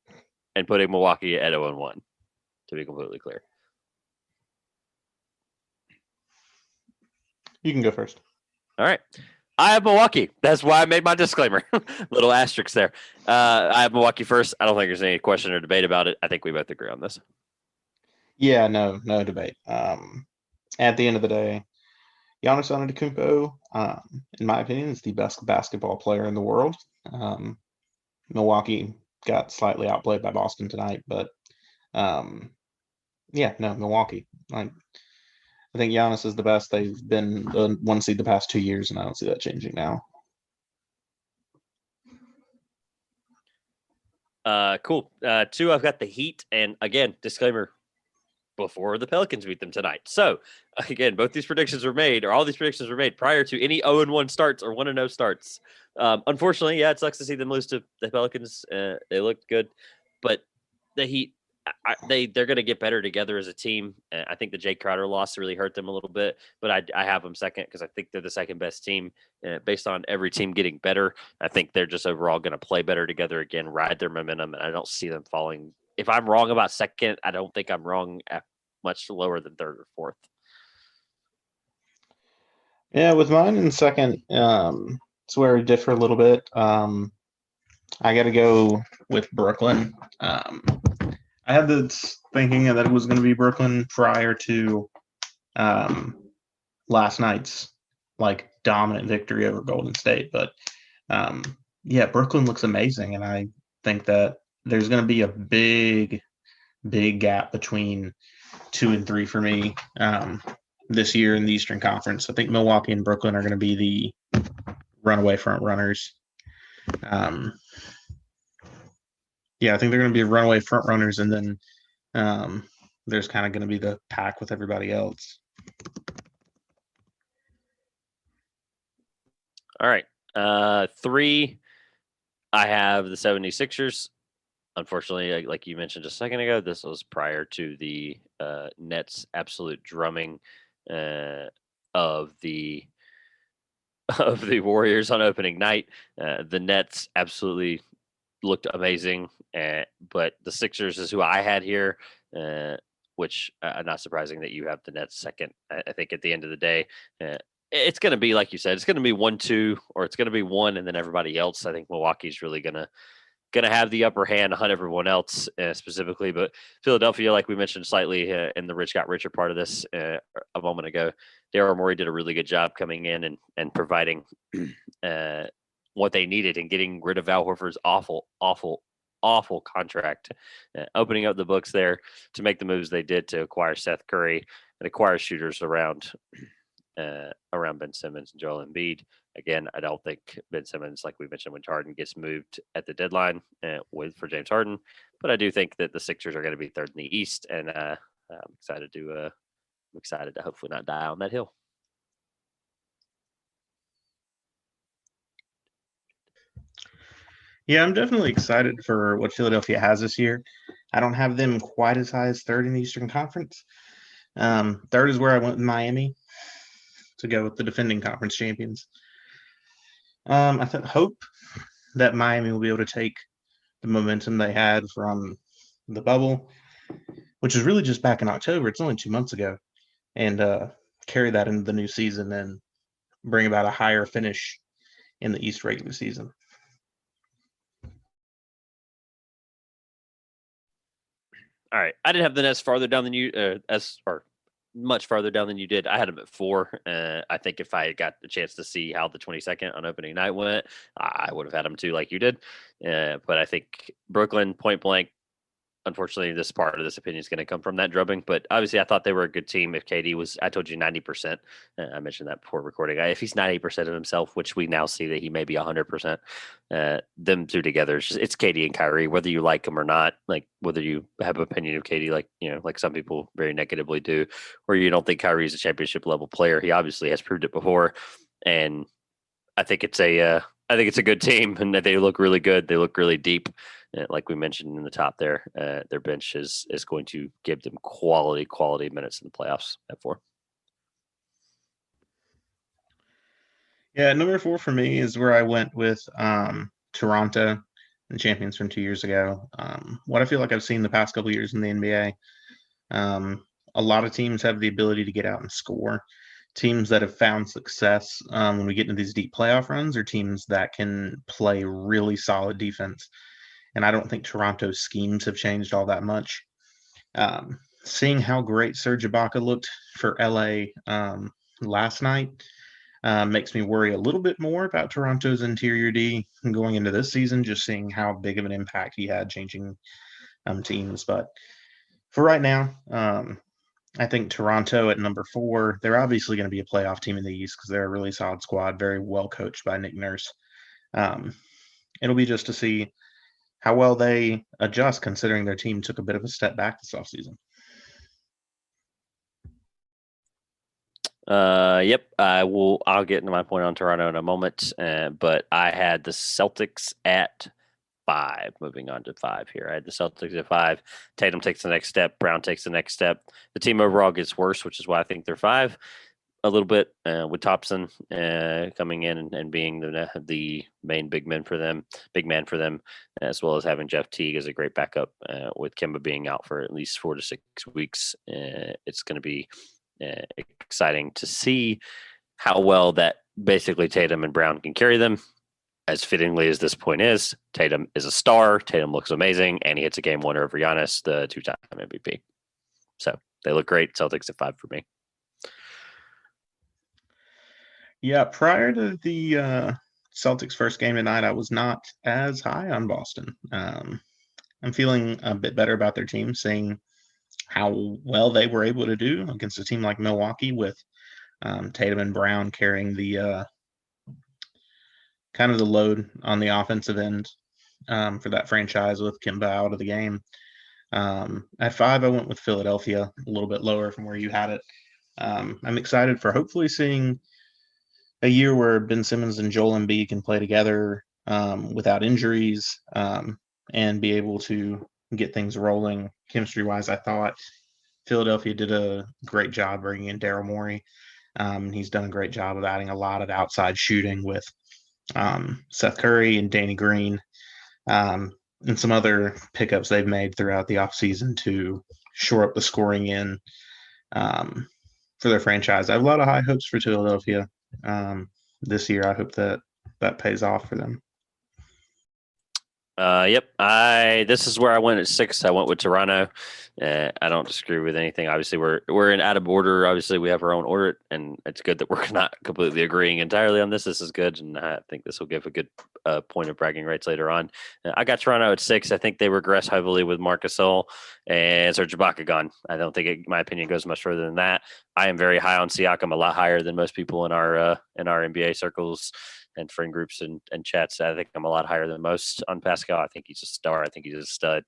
and putting Milwaukee at 0-1, to be completely clear. You can go first. All right. I have Milwaukee. That's why I made my disclaimer. Little asterisk there. I have Milwaukee first. I don't think there's any question or debate about it. I think we both agree on this. Yeah, no debate. At the end of the day, Giannis Antetokounmpo, in my opinion, is the best basketball player in the world. Milwaukee got slightly outplayed by Boston tonight, but Milwaukee. I think Giannis is the best. They've been the one seed the past 2 years, and I don't see that changing now. Cool. Two, I've got the Heat, and again, disclaimer, before the Pelicans beat them tonight. So, again, both these predictions were made, or all these predictions were made prior to any 0-1 starts or 1-0 starts. Unfortunately, it sucks to see them lose to the Pelicans. They looked good, but the Heat, they're going to get better together as a team. I think the Jay Crowder loss really hurt them a little bit, but I have them second because I think they're the second best team based on every team getting better. I think they're just overall going to play better together again, ride their momentum, and I don't see them falling. If I'm wrong about second, I don't think I'm wrong at much lower than third or fourth. Yeah, with mine in second, it's where we differ a little bit. I got to go with Brooklyn. I had this thinking that it was going to be Brooklyn prior to last night's dominant victory over Golden State, but Brooklyn looks amazing, and I think that there's going to be a big gap between 2 and 3 for me this year in the Eastern Conference. I think Milwaukee and Brooklyn are going to be the runaway front runners. I think they're going to be runaway front runners, and then there's kind of going to be the pack with everybody else. All right. 3, I have the 76ers. Unfortunately, like you mentioned just a second ago, this was prior to the Nets' absolute drumming of the Warriors on opening night. The Nets absolutely looked amazing, but the Sixers is who I had here, which not surprising that you have the Nets second. I think at the end of the day, it's going to be, like you said, it's going to be 1-2, or it's going to be 1 and then everybody else. I think Milwaukee's really going to have the upper hand on everyone else specifically. But Philadelphia, like we mentioned slightly in the Rich Got Richer part of this a moment ago, Daryl Morey did a really good job coming in and providing what they needed and getting rid of Al Horford's awful contract, opening up the books there to make the moves they did to acquire Seth Curry and acquire shooters around around Ben Simmons and Joel Embiid. Again, I don't think Ben Simmons, like we mentioned, when Harden gets moved at the deadline for James Harden, but I do think that the Sixers are going to be third in the East, and I'm excited to hopefully not die on that hill. Yeah, I'm definitely excited for what Philadelphia has this year. I don't have them quite as high as third in the Eastern Conference. Third is where I went with Miami to go with the defending conference champions. I hope that Miami will be able to take the momentum they had from the bubble, which is really just back in October. It's only 2 months ago, and carry that into the new season and bring about a higher finish in the East regular season. All right, I didn't have the Nets farther down than you, much farther down than you did. I had them at 4. I think if I had got the chance to see how the 22nd on opening night went, I would have had them too, like you did. But I think Brooklyn, point blank. Unfortunately, this part of this opinion is going to come from that drubbing, but obviously I thought they were a good team. If KD was, I told you 90%, I mentioned that before recording. If he's 90% of himself, which we now see that he may be 100%, them two together, it's KD and Kyrie, whether you like them or not, like whether you have an opinion of KD, like some people very negatively do, or you don't think Kyrie is a championship level player. He obviously has proved it before. And I think it's a good team, and they look really good. They look really deep. Like we mentioned in the top there, their bench is going to give them quality minutes in the playoffs at 4. Yeah, number 4 for me is where I went with Toronto, the champions from 2 years ago. What I feel like I've seen the past couple of years in the NBA, a lot of teams have the ability to get out and score. Teams that have found success when we get into these deep playoff runs are teams that can play really solid defense. And I don't think Toronto's schemes have changed all that much. Seeing how great Serge Ibaka looked for LA last night makes me worry a little bit more about Toronto's interior D going into this season, just seeing how big of an impact he had changing teams. But for right now, I think Toronto at number 4, they're obviously going to be a playoff team in the East because they're a really solid squad, very well coached by Nick Nurse. It'll be just to see how well they adjust, considering their team took a bit of a step back this offseason. Yep. I'll get into my point on Toronto in a moment. But I had the Celtics at 5. Moving on to 5 here. I had the Celtics at 5. Tatum takes the next step. Brown takes the next step. The team overall gets worse, which is why I think they're 5 a little bit, with Thompson coming in and being the main big man for them, as well as having Jeff Teague as a great backup, with Kemba being out for at least 4 to 6 weeks. It's going to be exciting to see how well that basically Tatum and Brown can carry them. As fittingly as this point is, Tatum is a star. Tatum looks amazing, and he hits a game winner over Giannis, the 2-time MVP. So they look great. Celtics at 5 for me. Yeah, prior to the Celtics' first game tonight, I was not as high on Boston. I'm feeling a bit better about their team, seeing how well they were able to do against a team like Milwaukee with Tatum and Brown carrying the kind of the load on the offensive end for that franchise with Kemba out of the game. At 5, I went with Philadelphia, a little bit lower from where you had it. I'm excited for hopefully seeing a year where Ben Simmons and Joel Embiid can play together without injuries and be able to get things rolling chemistry-wise. I thought Philadelphia did a great job bringing in Daryl Morey. He's done a great job of adding a lot of outside shooting with Seth Curry and Danny Green and some other pickups they've made throughout the offseason to shore up the scoring in for their franchise. I have a lot of high hopes for Philadelphia this year. I hope that pays off for them. Yep. This is where I went at 6. I went with Toronto. I don't disagree with anything. Obviously, we're in out of order. Obviously, we have our own order, and it's good that we're not completely agreeing entirely on this. This is good, and I think this will give a good point of bragging rights later on. I got Toronto at 6. I think they regress heavily with Marc Gasol and Serge Ibaka gone. I don't think, my opinion, goes much further than that. I am very high on Siakam, a lot higher than most people in our NBA circles and friend groups and chats. I think I'm a lot higher than most on Pascal. I think he's a star. I think he's a stud.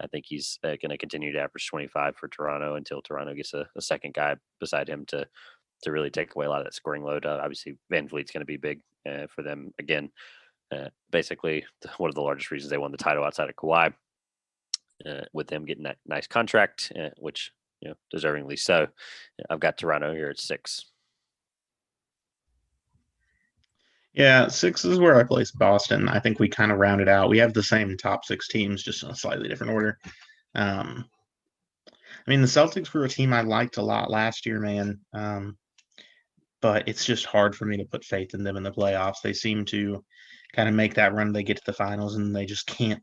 I think he's going to continue to average 25 for Toronto until Toronto gets a second guy beside him to really take away a lot of that scoring load. Obviously, Van Vliet's going to be big for them again. Basically, one of the largest reasons they won the title outside of Kawhi, with them getting that nice contract, which deservingly so. I've got Toronto here at 6. Yeah, 6 is where I place Boston. I think we kind of rounded out. We have the same top 6 teams, just in a slightly different order. I mean, the Celtics were a team I liked a lot last year, man. But it's just hard for me to put faith in them in the playoffs. They seem to kind of make that run. They get to the finals and they just can't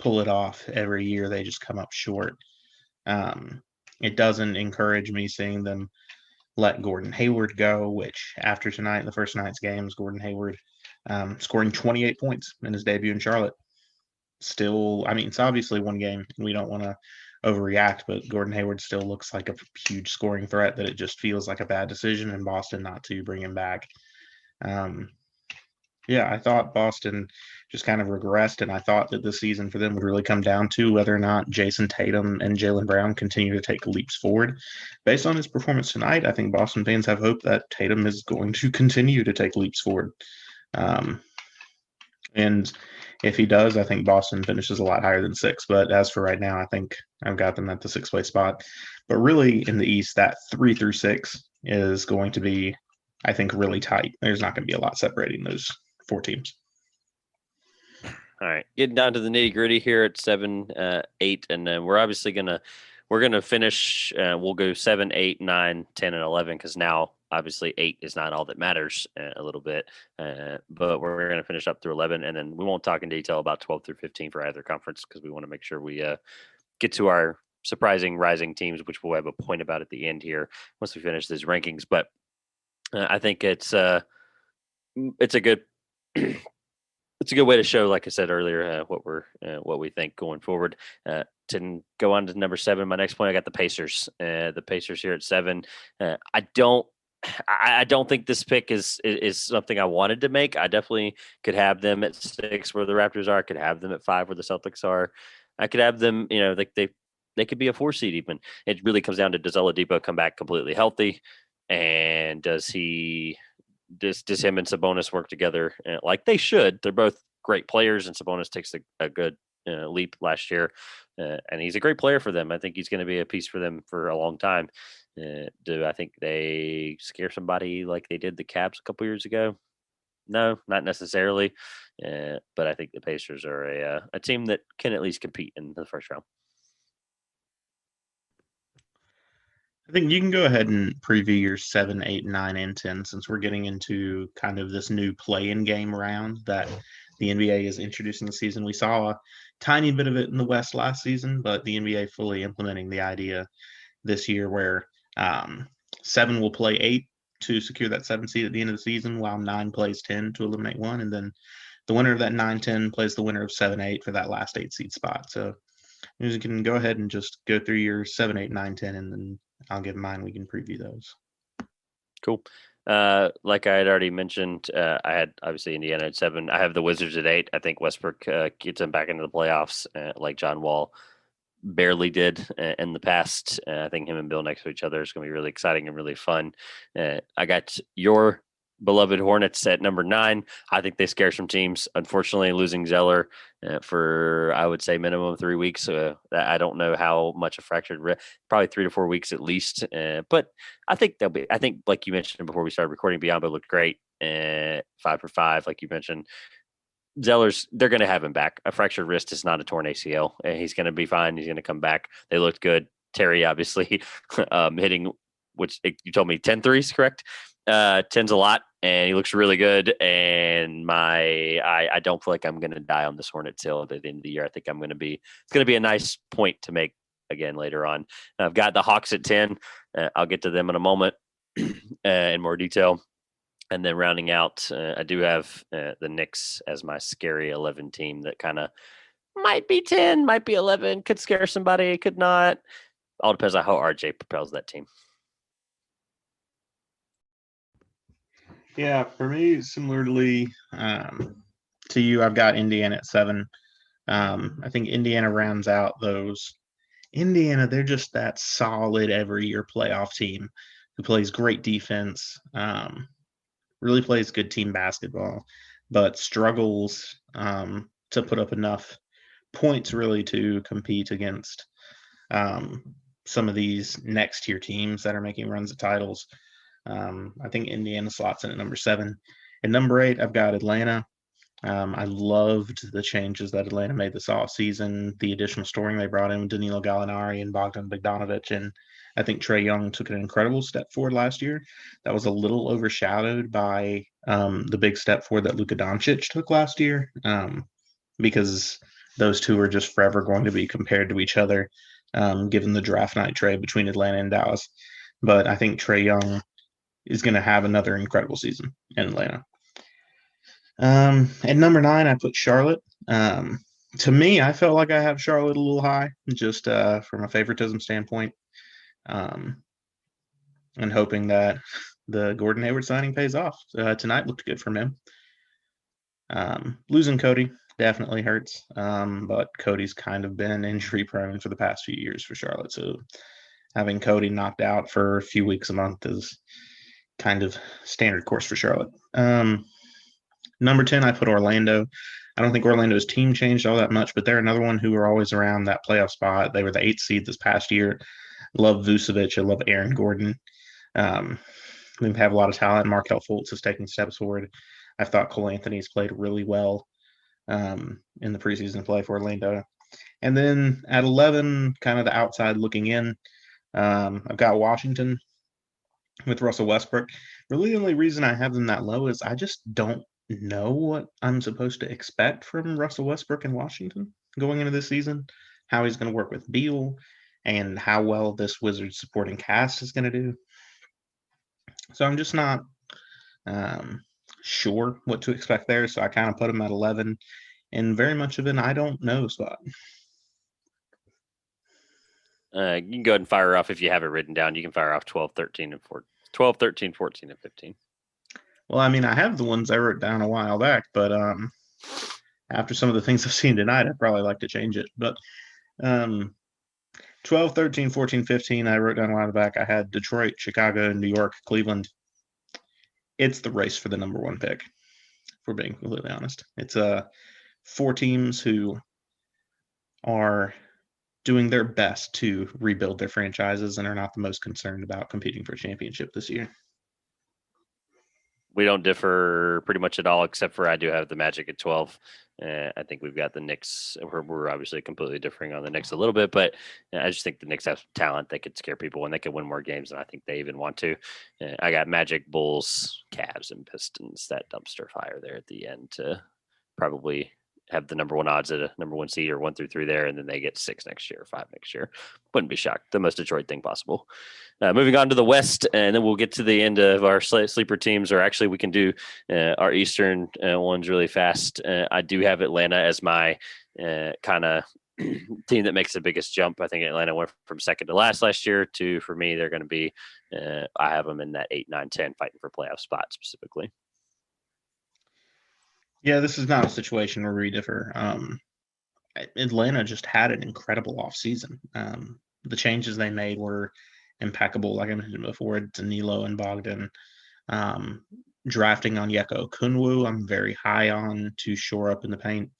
pull it off every year. They just come up short. It doesn't encourage me seeing them let Gordon Hayward go, which after tonight, the first night's games, Gordon Hayward scoring 28 points in his debut in Charlotte. Still, I mean, it's obviously one game, and we don't want to overreact, but Gordon Hayward still looks like a huge scoring threat that it just feels like a bad decision in Boston not to bring him back. Yeah, I thought Boston just kind of regressed, and I thought that this season for them would really come down to whether or not Jason Tatum and Jaylen Brown continue to take leaps forward. Based on his performance tonight, I think Boston fans have hope that Tatum is going to continue to take leaps forward. And if he does, I think Boston finishes a lot higher than 6. But as for right now, I think I've got them at the 6th place spot. But really, in the East, that 3 through 6 is going to be, I think, really tight. There's not going to be a lot separating those 4 teams. All right, getting down to the nitty gritty here at 7, 8, and then we're obviously gonna finish. We'll go 7, 8, 9, 10, and 11 because now obviously 8 is not all that matters a little bit, but we're going to finish up through 11, and then we won't talk in detail about 12 through 15 for either conference because we want to make sure we get to our surprising rising teams, which we'll have a point about at the end here once we finish these rankings. But I think it's a good it's a good way to show, like I said earlier, what we think going forward. To go on to number 7, my next point, I got the Pacers. The Pacers here at 7. I don't think this pick is something I wanted to make. I definitely could have them at 6 where the Raptors are. I could have them at 5 where the Celtics are. I could have them, like they could be a 4 seed even. It really comes down to, does Oladipo come back completely healthy, and does him and Sabonis work together like they should? They're both great players, and Sabonis takes a good leap last year, and he's a great player for them. I think he's going to be a piece for them for a long time. Do I think they scare somebody like they did the Cavs a couple years ago? No, not necessarily. But I think the Pacers are a team that can at least compete in the first round. I think you can go ahead and preview your 7, 8, 9, and 10 since we're getting into kind of this new play-in game round that the NBA is introducing this season. We saw a tiny bit of it in the West last season, but the NBA fully implementing the idea this year where 7 will play 8 to secure that 7 seed at the end of the season, while 9 plays 10 to eliminate 1. And then the winner of that 9-10 plays the winner of 7-8 for that last 8 seed spot. So you can go ahead and just go through your 7, 8, 9, 10, and then I'll give mine. We can preview those. Cool. Like I had already mentioned, I had obviously Indiana at 7. I have the Wizards at 8. I think Westbrook gets them back into the playoffs, like John Wall barely did in the past. I think him and Bill next to each other is going to be really exciting and really fun. I got your beloved Hornets at number 9. I think they scare some teams. Unfortunately, losing Zeller for, I would say, minimum 3 weeks. I don't know how much a fractured wrist, probably 3 to 4 weeks at least. But I think I think, like you mentioned before we started recording, Biombo looked great. 5 for 5, like you mentioned. Zeller's, they're going to have him back. A fractured wrist is not a torn ACL. He's going to be fine. He's going to come back. They looked good. Terry, obviously, hitting, which you told me 10 threes, correct? 10's a lot, and he looks really good. And I don't feel like I'm going to die on this Hornets hill at the end of the year. I think it's going to be a nice point to make again later on. I've got the Hawks at 10. I'll get to them in a moment in more detail. And then rounding out, I do have the Knicks as my scary 11 team that kind of might be 10, might be 11, could scare somebody, could not. All depends on how RJ propels that team. Yeah, for me, similarly to you, I've got Indiana at 7. I think Indiana rounds out those. Indiana, they're just that solid every year playoff team who plays great defense, really plays good team basketball, but struggles to put up enough points really to compete against some of these next tier teams that are making runs at titles. I think Indiana slots in at number 7. At number 8, I've got Atlanta. I loved the changes that Atlanta made this offseason, the additional scoring they brought in with Danilo Gallinari and Bogdan Bogdanovic. And I think Trae Young took an incredible step forward last year. That was a little overshadowed by the big step forward that Luka Doncic took last year, because those two are just forever going to be compared to each other, given the draft night trade between Atlanta and Dallas. But I think Trae Young is going to have another incredible season in Atlanta. At number 9, I put Charlotte. To me, I felt like I have Charlotte a little high, just from a favoritism standpoint, and hoping that the Gordon Hayward signing pays off. Tonight looked good from him. Losing Cody definitely hurts, but Cody's kind of been injury prone for the past few years for Charlotte, so having Cody knocked out for a few weeks a month is kind of standard course for Charlotte. Number 10, I put Orlando. I don't think Orlando's team changed all that much, but they're another one who are always around that playoff spot. They were the 8th seed this past year. Love Vucevic. I love Aaron Gordon. They have a lot of talent. Markelle Fultz is taking steps forward. I thought Cole Anthony's played really well in the preseason play for Orlando. And then at 11, kind of the outside looking in, I've got Washington with Russell Westbrook. Really, the only reason I have them that low is I just don't know what I'm supposed to expect from Russell Westbrook in Washington going into this season, how he's going to work with Beal, and how well this Wizards supporting cast is going to do. So I'm just not sure what to expect there. So I kind of put him at 11 in very much of an I don't know spot. You can go ahead and fire off if you have it written down. You can fire off 12, 13, and 14. 12, 13, 14, and 15. Well, I mean, I have the ones I wrote down a while back, but after some of the things I've seen tonight, I'd probably like to change it. But 12, 13, 14, 15, I wrote down a while back. I had Detroit, Chicago, New York, Cleveland. It's the race for the number 1 pick, if we're being completely honest. It's 4 teams who are doing their best to rebuild their franchises and are not the most concerned about competing for a championship this year. We don't differ pretty much at all, except for I do have the Magic at 12. I think we've got the Knicks. We're obviously completely differing on the Knicks a little bit, but I just think the Knicks have talent. They could scare people and they could win more games than I think they even want to. I got Magic, Bulls, Cavs, and Pistons, that dumpster fire there at the end to probably have the number 1 odds at a number 1 seed or 1 through 3 there, and then they get 6 next year, 5 next year. Wouldn't be shocked. The most Detroit thing possible. Moving on to the West, and then we'll get to the end of our sleeper teams, or actually we can do our Eastern ones really fast. I do have Atlanta as my kind of team that makes the biggest jump. I think Atlanta went from second to last year to, for me, they're going to be, I have them in that 8, 9, 10 fighting for playoff spots specifically. Yeah, this is not a situation where we differ. Atlanta just had an incredible offseason. The changes they made were impeccable, like I mentioned before, Danilo and Bogdan. Drafting Onyeka Okongwu, I'm very high on to shore up in the paint.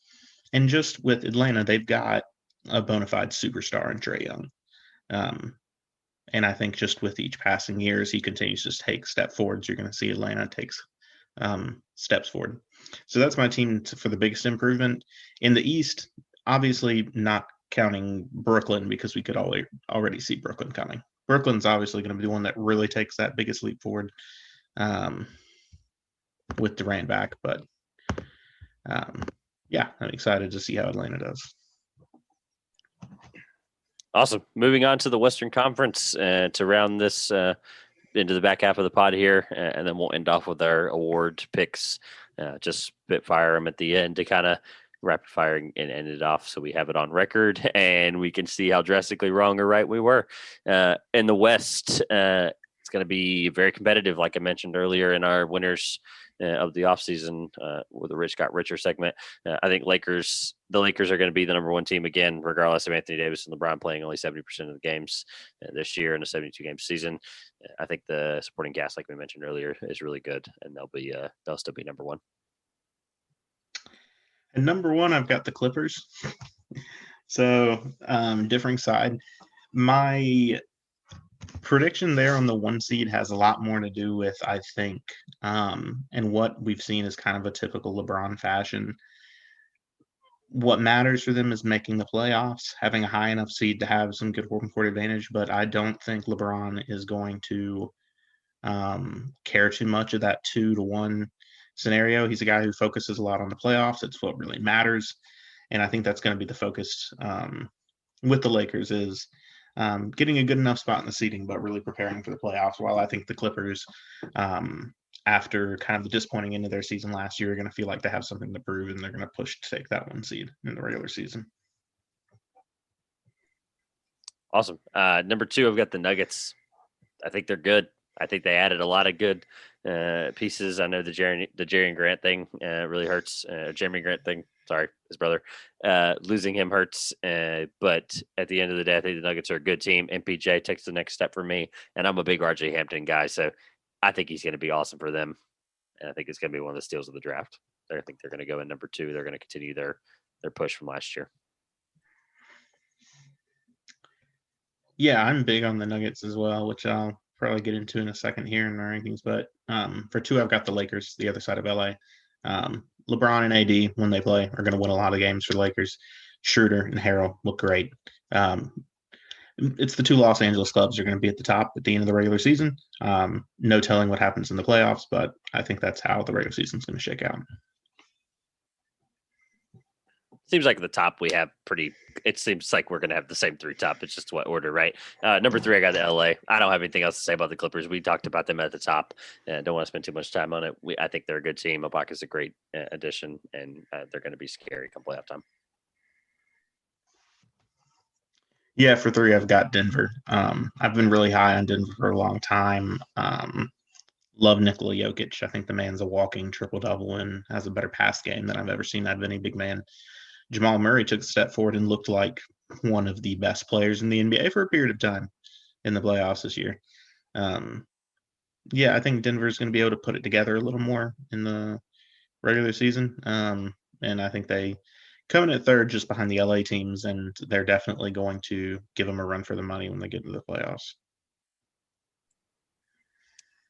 And just with Atlanta, they've got a bona fide superstar in Trae Young. And I think just with each passing year, as he continues to take step forwards, you're going to see Atlanta takes steps forward. So that's my team for the biggest improvement. In the East, obviously not counting Brooklyn, because we could already see Brooklyn coming. Brooklyn's obviously going to be the one that really takes that biggest leap forward with Durant back. But yeah, I'm excited to see how Atlanta does. Awesome. Moving on to the Western Conference to round this into the back half of the pod here, and then we'll end off with our award picks. Just spitfire them at the end to kind of rapid fire and end it off, so we have it on record and we can see how drastically wrong or right we were. In the West, it's going to be very competitive, like I mentioned earlier in our winners of the offseason with the Rich Got Richer segment. I think the Lakers are going to be the number one team again, regardless of Anthony Davis and LeBron playing only 70% of the games this year in a 72-game season. I think the supporting cast, like we mentioned earlier, is really good, and they'll still be number one. And number one, I've got the Clippers. So differing side. My prediction there on the 1 seed has a lot more to do with, I think, and what we've seen is kind of a typical LeBron fashion. What matters for them is making the playoffs, having a high enough seed to have some good home court advantage. But I don't think LeBron is going to care too much of that 2-1 scenario. He's a guy who focuses a lot on the playoffs. It's what really matters. And I think that's going to be the focus with the Lakers is getting a good enough spot in the seeding, but really preparing for the playoffs. While I think the Clippers, after kind of the disappointing end of their season last year, are going to feel like they have something to prove, and they're going to push to take that 1 seed in the regular season. Awesome. Number 2, I've got the Nuggets. I think they're good. I think they added a lot of good pieces. I know the Jerry Grant thing really hurts. Jeremy Grant thing, sorry, his brother. Losing him hurts. But at the end of the day, I think the Nuggets are a good team. MPJ takes the next step for me, and I'm a big RJ Hampton guy, so I think he's going to be awesome for them. And I think it's going to be one of the steals of the draft. I think they're going to go in number 2. They're going to continue their push from last year. Yeah, I'm big on the Nuggets as well, which I'll probably get into in a second here in our rankings. But for 2, I've got the Lakers, the other side of LA. LeBron and AD, when they play, are going to win a lot of games for the Lakers. Schroeder and Harrell look great. It's the 2 Los Angeles clubs are going to be at the top at the end of the regular season. No telling what happens in the playoffs, but I think that's how the regular season is going to shake out. Seems like the top we have it seems like we're going to have the same 3 top. It's just what order, right? Number 3, I got the LA. I don't have anything else to say about the Clippers. We talked about them at the top. Don't want to spend too much time on it. I think they're a good team. Ibaka's a great addition, and they're going to be scary come playoff time. Yeah, for 3, I've got Denver. I've been really high on Denver for a long time. Love Nikola Jokic. I think the man's a walking triple-double and has a better pass game than I've ever seen out of any big man. Jamal Murray took a step forward and looked like one of the best players in the NBA for a period of time in the playoffs this year. Yeah, I think Denver's going to be able to put it together a little more in the regular season. And I think they come in at 3rd just behind the LA teams, and they're definitely going to give them a run for the money when they get into the playoffs.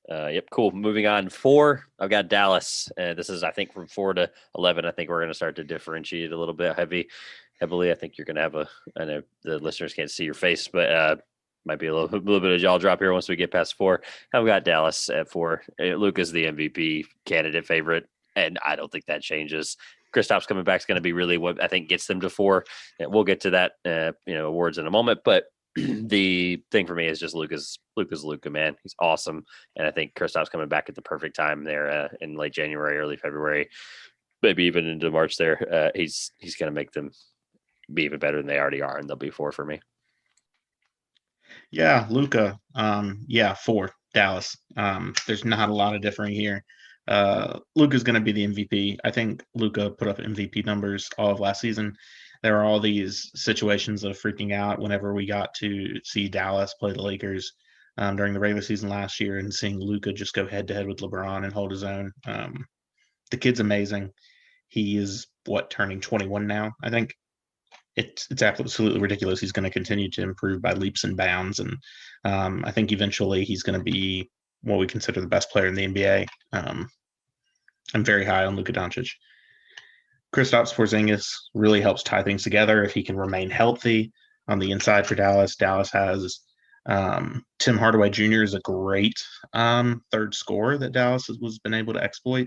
Yep, cool. Moving on, 4, I've got Dallas. This is, I think, from 4 to 11. I think we're going to start to differentiate a little bit heavily. I think you're going to have I know the listeners can't see your face, but might be a little bit of jaw drop here once we get past 4. I've got Dallas at 4. Luka's the MVP candidate favorite, and I don't think that changes. Kristaps coming back is going to be really what I think gets them to 4. And we'll get to that, awards in a moment, but the thing for me is just Luka's Luka, man. He's awesome. And I think Kristaps coming back at the perfect time there in late January, early February, maybe even into March there. He's going to make them be even better than they already are, and they'll be 4 for me. Yeah, Luka. 4, Dallas. There's not a lot of differing here. Luka's going to be the MVP. I think Luka put up MVP numbers all of last season. There are all these situations of freaking out whenever we got to see Dallas play the Lakers during the regular season last year, and seeing Luka just go head-to-head with LeBron and hold his own. The kid's amazing. He is, turning 21 now? I think it's absolutely ridiculous. He's going to continue to improve by leaps and bounds, and I think eventually he's going to be what we consider the best player in the NBA. I'm very high on Luka Doncic. Kristaps Porzingis really helps tie things together if he can remain healthy on the inside for Dallas. Dallas has Tim Hardaway Jr. is a great 3rd scorer that Dallas has been able to exploit.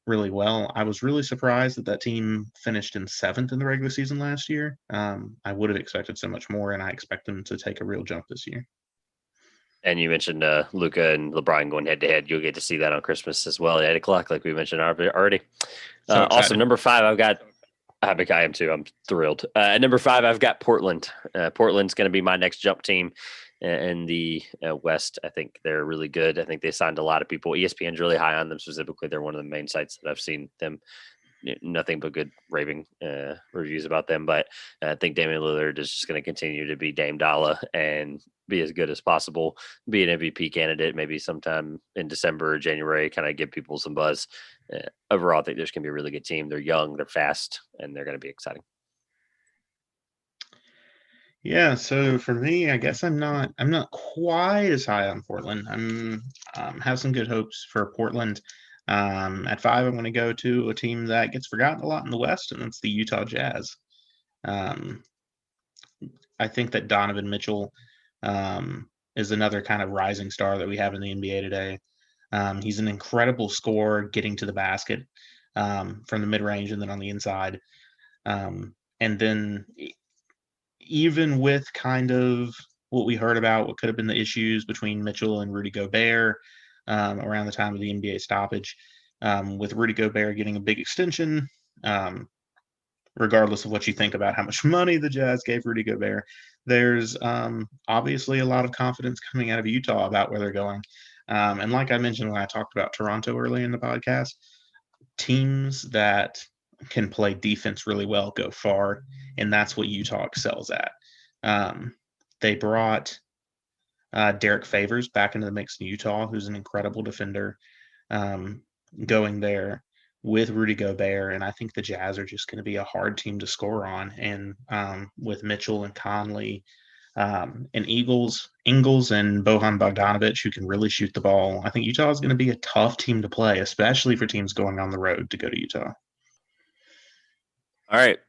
really well. I was really surprised that that team finished in 7th in the regular season last year. I would have expected so much more, and I expect them to take a real jump this year. And you mentioned Luka and LeBron going head to head. You'll get to see that on Christmas as well at 8 o'clock, like we mentioned already. So Awesome. Number 5, I am too. I'm thrilled. At number 5, I've got Portland. Portland's going to be my next jump team in the West. I think they're really good. I think they signed a lot of people. ESPN's really high on them specifically. They're one of the main sites that I've seen them. Nothing but good raving reviews about them. But I think Damian Lillard is just going to continue to be Dame Dollar and be as good as possible, be an MVP candidate, maybe sometime in December or January, kind of give people some buzz. Overall, I think there's going to be a really good team. They're young, they're fast, and they're going to be exciting. Yeah, so for me, I guess I'm not quite as high on Portland. I'm have some good hopes for Portland. At 5, I'm going to go to a team that gets forgotten a lot in the West, and it's the Utah Jazz. Um, I think that Donovan Mitchell is another kind of rising star that we have in the NBA today. He's an incredible scorer, getting to the basket from the mid range and then on the inside. And then even with kind of what we heard about what could have been the issues between Mitchell and Rudy Gobert around the time of the NBA stoppage, with Rudy Gobert getting a big extension, regardless of what you think about how much money the Jazz gave Rudy Gobert, there's obviously a lot of confidence coming out of Utah about where they're going. And like I mentioned when I talked about Toronto earlier in the podcast, teams that can play defense really well go far, and that's what Utah excels at. They brought Derek Favors back into the mix in Utah, who's an incredible defender, going there with Rudy Gobert, and I think the Jazz are just going to be a hard team to score on. And with Mitchell and Conley and Ingles and Bojan Bogdanovic, who can really shoot the ball, I think Utah is going to be a tough team to play, especially for teams going on the road to go to Utah. All right.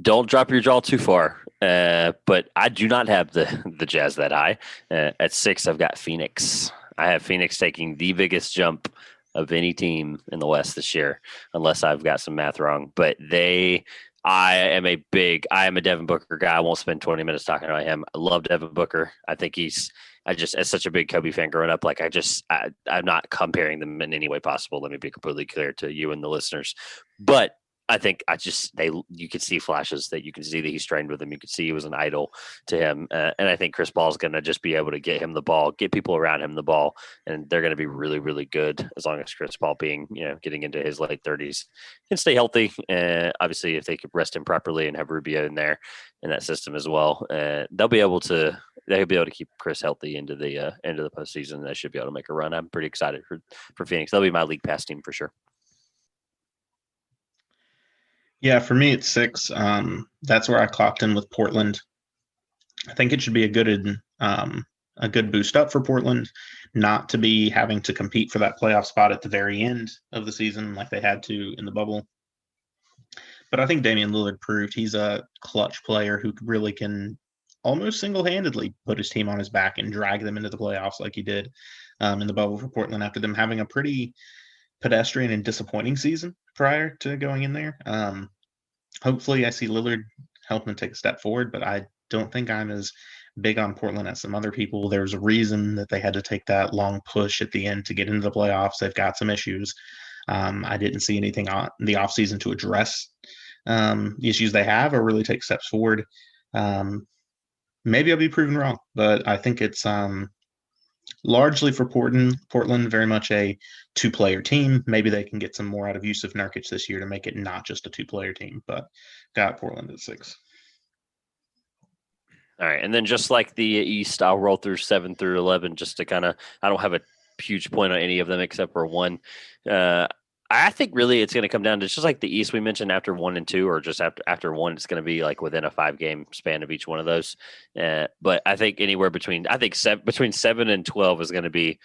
Don't drop your jaw too far, but I do not have the Jazz that high. At 6, I've got Phoenix. I have Phoenix taking the biggest jump of any team in the West this year, unless I've got some math wrong. But I am a Devin Booker guy. I won't spend 20 minutes talking about him. I love Devin Booker. I think as such a big Kobe fan growing up, like I'm not comparing them in any way possible. Let me be completely clear to you and the listeners. But I think you could see flashes that you can see that he's trained with him. You could see he was an idol to him. And I think Chris Paul is going to just be able to get him the ball, get people around him the ball. And they're going to be really, really good as long as Chris Paul getting into his late 30s can stay healthy. Obviously, if they could rest him properly and have Rubio in there in that system as well, they'll be able to keep Chris healthy into the end of the postseason. They should be able to make a run. I'm pretty excited for Phoenix. They'll be my league pass team for sure. Yeah, for me, it's 6. That's where I clocked in with Portland. I think it should be a good boost up for Portland, not to be having to compete for that playoff spot at the very end of the season like they had to in the bubble. But I think Damian Lillard proved he's a clutch player who really can almost single-handedly put his team on his back and drag them into the playoffs like he did in the bubble for Portland after them having a pretty pedestrian and disappointing season prior to going in there. Hopefully I see Lillard help him take a step forward, but I don't think I'm as big on Portland as some other people. There's a reason that they had to take that long push at the end to get into the playoffs. They've got some issues. I didn't see anything on the offseason to address the issues they have or really take steps forward. Maybe I'll be proven wrong, but I think it's largely for Portland, very much a 2-player team. Maybe they can get some more out of Yusuf Nurkic this year to make it not just a 2-player team, but got Portland at 6. All right. And then just like the East, I'll roll through 7 through 11 just to I don't have a huge point on any of them except for one. I think really it's going to come down to just like the East we mentioned after 1 and 2, or just after 1, it's going to be like within a 5-game span of each one of those. But I think between 7 and 12 is going to be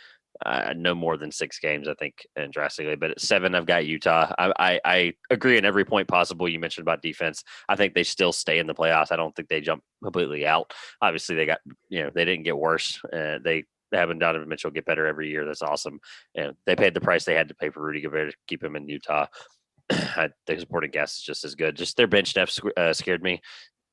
no more than 6 games, I think, and drastically. But at 7, I've got Utah. I agree in every point possible you mentioned about defense. I think they still stay in the playoffs. I don't think they jump completely out. Obviously, they got they didn't get worse. They having Donovan Mitchell get better every year. That's awesome. And they paid the price they had to pay for Rudy Gobert to keep him in Utah. The supporting cast is just as good. Just their bench depth scared me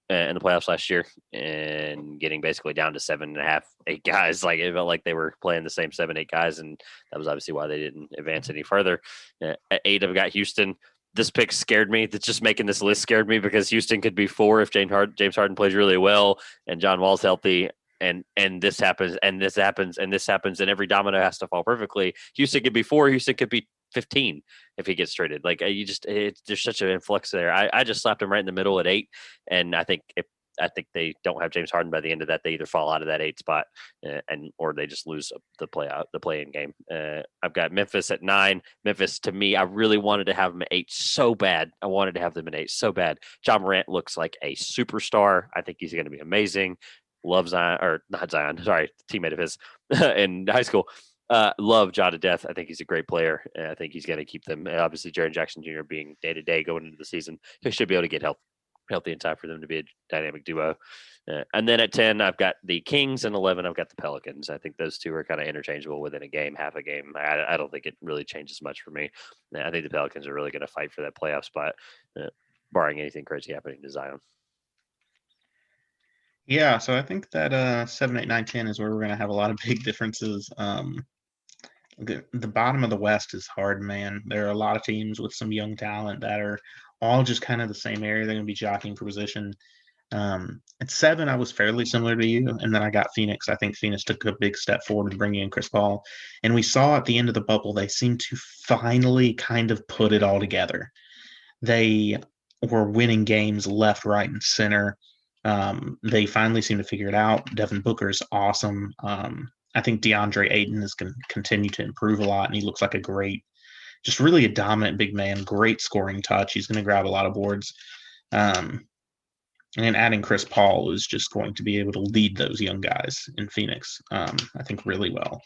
in the playoffs last year, and getting basically down to 7.5, 8 guys. Like it felt like they were playing the same 7, 8 guys, and that was obviously why they didn't advance any further. At 8, I've got Houston. This pick scared me. That's just making this list scared me because Houston could be 4 if James Harden plays really well and John Wall's healthy. And this happens, and this happens, and this happens, and every domino has to fall perfectly. Houston could be 4. Houston could be 15 if he gets traded. Like there's such an influx there. I just slapped him right in the middle at 8, and I think I think they don't have James Harden by the end of that, they either fall out of that 8 spot or they just lose the play-in game. I've got Memphis at 9. Memphis, to me, I really wanted to have them at 8 so bad. I wanted to have them at 8 so bad. John Morant looks like a superstar. I think he's going to be amazing. Love Zion, or not Zion, sorry, teammate of his in high school. Love Ja to death. I think he's a great player. I think he's going to keep them. Obviously, Jaren Jackson Jr. being day-to-day going into the season, he should be able to get healthy in time for them to be a dynamic duo. And then at 10, I've got the Kings, and 11, I've got the Pelicans. I think those two are kind of interchangeable within a game, half a game. I don't think it really changes much for me. I think the Pelicans are really going to fight for that playoff spot, barring anything crazy happening to Zion. Yeah, so I think that 7, 8, 9, 10 is where we're going to have a lot of big differences. The bottom of the West is hard, man. There are a lot of teams with some young talent that are all just kind of the same area. They're going to be jockeying for position. At 7, I was fairly similar to you, and then I got Phoenix. I think Phoenix took a big step forward in bringing in Chris Paul, and we saw at the end of the bubble they seemed to finally kind of put it all together. They were winning games left, right, and center. They finally seem to figure it out. Devin Booker's awesome. I think DeAndre Ayton is going to continue to improve a lot, and he looks like just really a dominant big man, great scoring touch. He's going to grab a lot of boards. And adding Chris Paul is just going to be able to lead those young guys in Phoenix, I think, really well.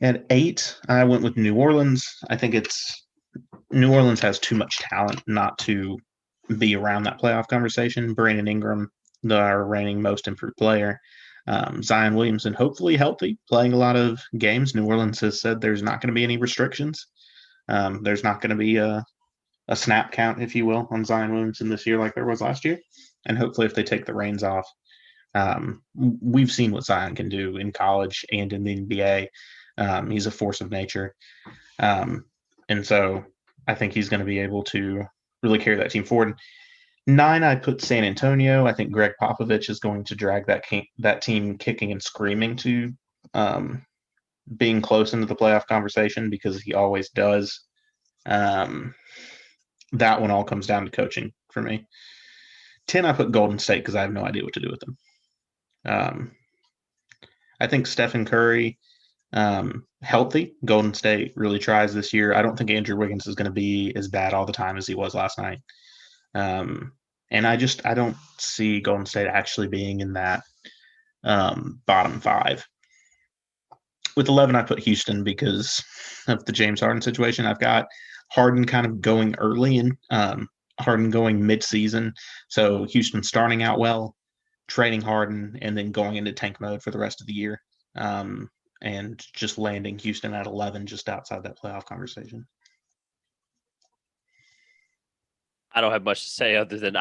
At 8, I went with New Orleans. I think New Orleans has too much talent not to be around that playoff conversation. Brandon Ingram, our reigning most improved player. Zion Williamson, hopefully healthy, playing a lot of games. New Orleans has said there's not going to be any restrictions. There's not going to be a snap count, if you will, on Zion Williamson this year like there was last year. And hopefully if they take the reins off, we've seen what Zion can do in college and in the NBA. He's a force of nature. And so I think he's going to be able to really carry that team forward. 9, I put San Antonio. I think Greg Popovich is going to drag that team kicking and screaming to being close into the playoff conversation, because he always does. That one all comes down to coaching for me. 10, I put Golden State because I have no idea what to do with them. I think Stephen Curry, healthy. Golden State really tries this year. I don't think Andrew Wiggins is going to be as bad all the time as he was last night. And I don't see Golden State actually being in that bottom 5. With 11, I put Houston because of the James Harden situation. I've got Harden kind of going early and Harden going mid-season. So Houston starting out well, trading Harden, and then going into tank mode for the rest of the year. And just landing Houston at 11, just outside that playoff conversation. I don't have much to say other than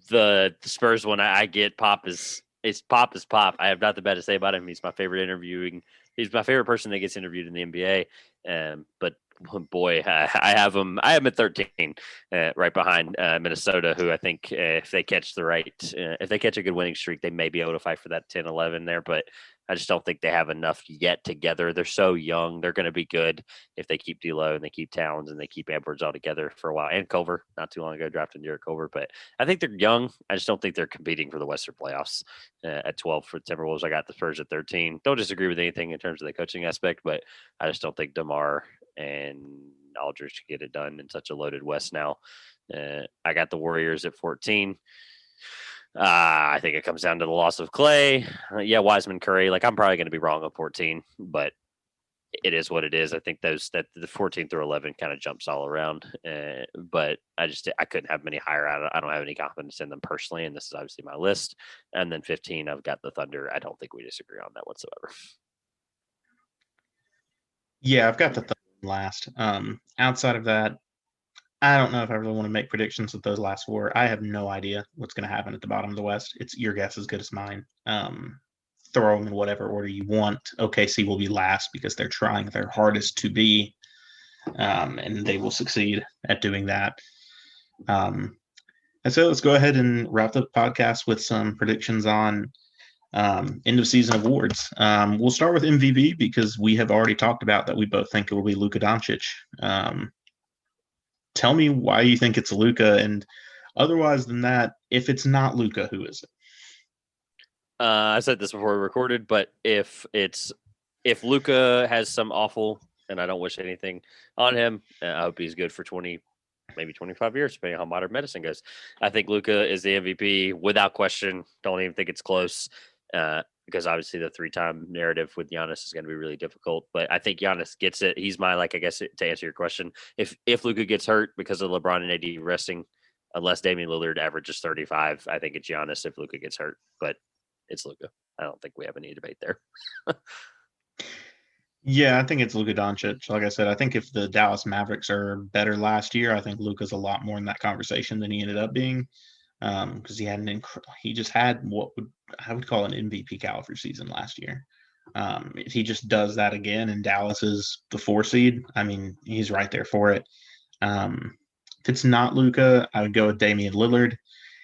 the Spurs one. I get Pop is Pop. I have not the bad to say about him. He's my favorite He's my favorite person that gets interviewed in the NBA. But boy, I have him at 13, right behind Minnesota, who I think if they catch a good winning streak, they may be able to fight for that 10-11 there. But I just don't think they have enough yet together. They're so young. They're going to be good if they keep D'Lo and they keep Towns and they keep Edwards all together for a while. And Culver, not too long ago, drafted Jarrett Culver. But I think they're young. I just don't think they're competing for the Western playoffs. At 12 for Timberwolves, I got the Spurs at 13. Don't disagree with anything in terms of the coaching aspect, but I just don't think DeMar and Aldridge can get it done in such a loaded West now. I got the Warriors at 14. I think it comes down to the loss of Clay. Wiseman, Curry. Like, I'm probably going to be wrong on 14, but it is what it is. I think that the 14 through 11 kind of jumps all around, but I couldn't have many higher. I don't have any confidence in them personally, and this is obviously my list. And then 15, I've got the Thunder. I don't think we disagree on that whatsoever. Yeah, I've got the Thunder last. Outside of that, I don't know if I really want to make predictions with those last four. I have no idea what's going to happen at the bottom of the West. It's your guess as good as mine. Throw them in whatever order you want. OKC will be last because they're trying their hardest to be, and they will succeed at doing that. And so let's go ahead and wrap the podcast with some predictions on end of season awards. We'll start with MVP because we have already talked about that we both think it will be Luka Doncic. Tell me why you think it's Luka, and otherwise than that, if it's not Luka, who is it? I said this before we recorded, but if Luka has some awful, and I don't wish anything on him, I hope he's good for 20, maybe 25 years, depending on how modern medicine goes. I think Luka is the MVP without question. Don't even think it's close, because obviously the 3-time narrative with Giannis is going to be really difficult. But I think Giannis gets it. He's my, like, I guess to answer your question, if Luka gets hurt because of LeBron and AD resting, unless Damian Lillard averages 35, I think it's Giannis if Luka gets hurt. But it's Luka. I don't think we have any debate there. Yeah, I think it's Luka Doncic. Like I said, I think if the Dallas Mavericks are better last year, I think Luka's a lot more in that conversation than he ended up being, because he just had what I would call an MVP caliber season last year. If he just does that again and Dallas is the 4 seed, I mean, he's right there for it. If it's not Luka, I would go with Damian Lillard.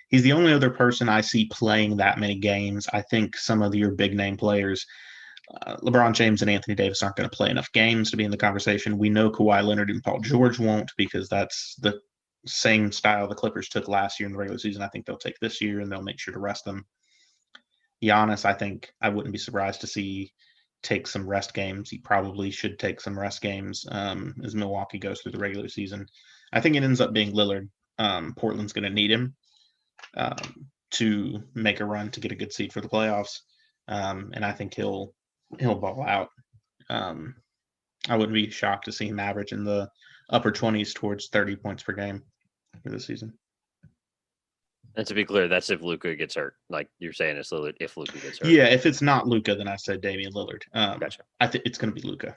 He's the only other person I see playing that many games. I think some of your big name players, LeBron James and Anthony Davis, aren't going to play enough games to be in the conversation. We know Kawhi Leonard and Paul George won't, because that's the same style the Clippers took last year in the regular season. I think they'll take this year, and they'll make sure to rest them. Giannis, I think I wouldn't be surprised to see take some rest games. He probably should take some rest games as Milwaukee goes through the regular season. I think it ends up being Lillard. Portland's going to need him to make a run to get a good seed for the playoffs, and I think he'll ball out. I wouldn't be shocked to see him average in the upper 20s towards 30 points per game for the season. And to be clear, that's if Luka gets hurt. Like you're saying, it's Lillard if Luka gets hurt. Yeah, if it's not Luka, then I said Damian Lillard. Gotcha. I think it's going to be Luka.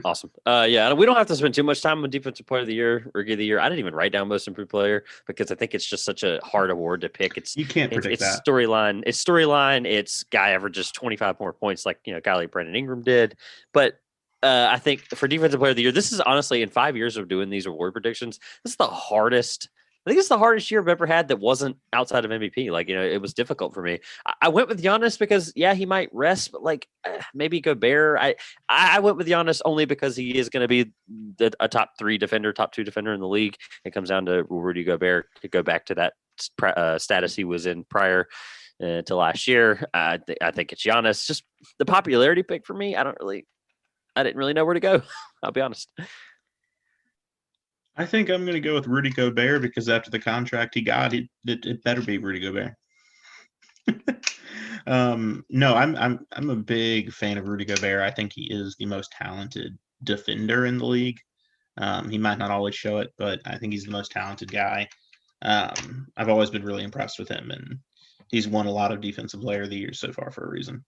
Awesome. Yeah, we don't have to spend too much time on Defensive Player of the Year, Rookie of the Year. I didn't even write down Most Improved Player because I think it's just such a hard award to pick. You can't predict that. Storyline. It's guy averages 25 more points, like Kylie Brandon Ingram did. But I think for Defensive Player of the Year, this is honestly, in 5 years of doing these award predictions, this is the hardest. I think it's the hardest year I've ever had that wasn't outside of MVP. Like, it was difficult for me. I went with Giannis because, yeah, he might rest, but maybe Gobert. I went with Giannis only because he is going to be a top 3 defender, top 2 defender in the league. It comes down to Rudy Gobert to go back to that status he was in prior to last year. I think it's Giannis. Just the popularity pick for me. I didn't really know where to go. I'll be honest. I think I'm going to go with Rudy Gobert because after the contract he got, it better be Rudy Gobert. No, I'm a big fan of Rudy Gobert. I think he is the most talented defender in the league. He might not always show it, but I think he's the most talented guy. I've always been really impressed with him, and he's won a lot of Defensive Player of the Year so far for a reason.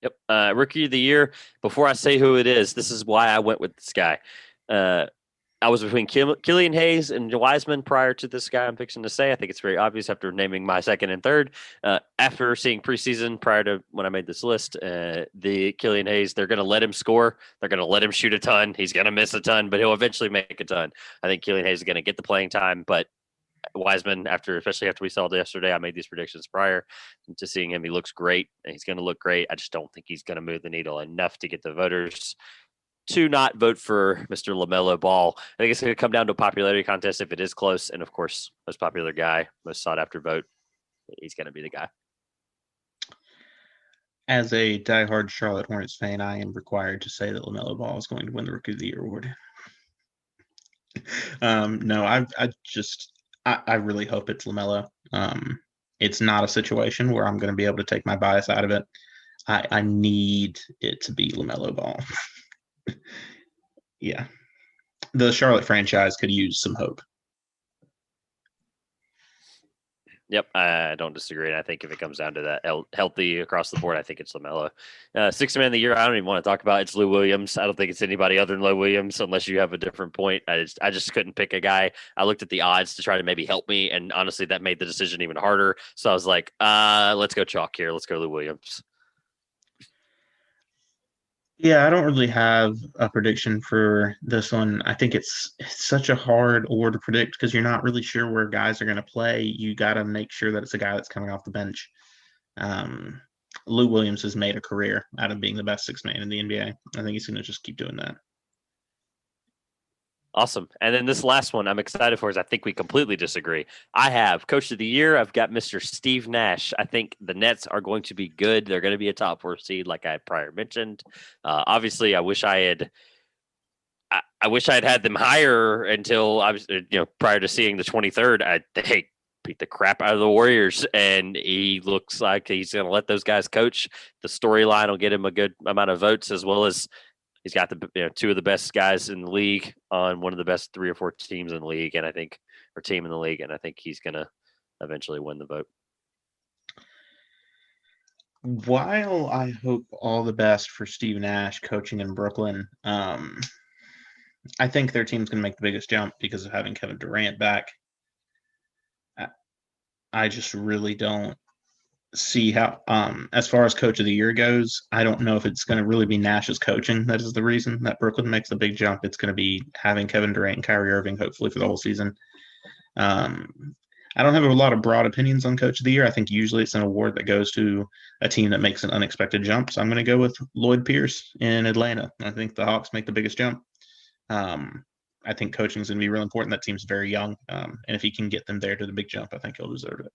Yep. Rookie of the Year. Before I say who it is, this is why I went with this guy. I was between Killian Hayes and Wiseman prior to this guy I'm fixing to say. I think it's very obvious after naming my second and third. After seeing preseason prior to when I made this list, the Killian Hayes, they're going to let him score. They're going to let him shoot a ton. He's going to miss a ton, but he'll eventually make a ton. I think Killian Hayes is going to get the playing time, but Wiseman, especially after we saw it yesterday, I made these predictions prior to seeing him. He looks great, and he's going to look great. I just don't think he's going to move the needle enough to get the voters to not vote for Mr. LaMelo Ball. I think it's going to come down to a popularity contest if it is close. And of course, most popular guy, most sought after vote, he's going to be the guy. As a diehard Charlotte Hornets fan, I am required to say that LaMelo Ball is going to win the Rookie of the Year award. No, I really hope it's LaMelo. It's not a situation where I'm going to be able to take my bias out of it. I need it to be LaMelo Ball. Yeah. The Charlotte franchise could use some hope. Yep, I don't disagree. And I think if it comes down to that healthy across the board, I think it's LaMelo. Sixth man of the year, I don't even want to talk about. It's Lou Williams. I don't think it's anybody other than Lou Williams, unless you have a different point. I just couldn't pick a guy. I looked at the odds to try to maybe help me, and honestly, that made the decision even harder. So I was like, let's go chalk here. Let's go Lou Williams. Yeah, I don't really have a prediction for this one. I think it's such a hard award to predict because you're not really sure where guys are going to play. You got to make sure that it's a guy that's coming off the bench. Um, Lou Williams has made a career out of being the best sixth man in the NBA. I think he's going to just keep doing that. Awesome. And then this last one I'm excited for is I think we completely disagree. I have Coach of the Year. I've got Mr. Steve Nash. I think the Nets are going to be good. They're going to be a top 4 seed, like I prior mentioned. Obviously, I wish I had had them higher until I was, prior to seeing the 23rd. They beat the crap out of the Warriors, and he looks like he's going to let those guys coach. The storyline will get him a good amount of votes, as well as he's got the two of the best guys in the league on one of the best 3 or 4 teams in the league, and I think team in the league, and I think he's going to eventually win the vote. While I hope all the best for Steve Nash coaching in Brooklyn, I think their team's going to make the biggest jump because of having Kevin Durant back. I just really don't see how, as far as Coach of the Year goes, I don't know if it's going to really be Nash's coaching that is the reason that Brooklyn makes the big jump. It's going to be having Kevin Durant and Kyrie Irving, hopefully, for the whole season. I don't have a lot of broad opinions on Coach of the Year. I think usually it's an award that goes to a team that makes an unexpected jump. So I'm going to go with Lloyd Pierce in Atlanta. I think the Hawks make the biggest jump. I think coaching is going to be real important. That team's very young. And if he can get them there to the big jump, I think he'll deserve it.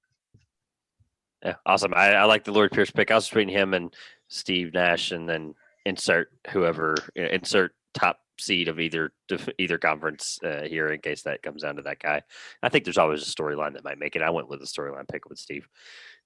Yeah, awesome. I like the Lloyd Pierce pick. I was between him and Steve Nash, and then insert top seed of either conference here in case that comes down to that guy. I think there's always a storyline that might make it. I went with the storyline pick with Steve.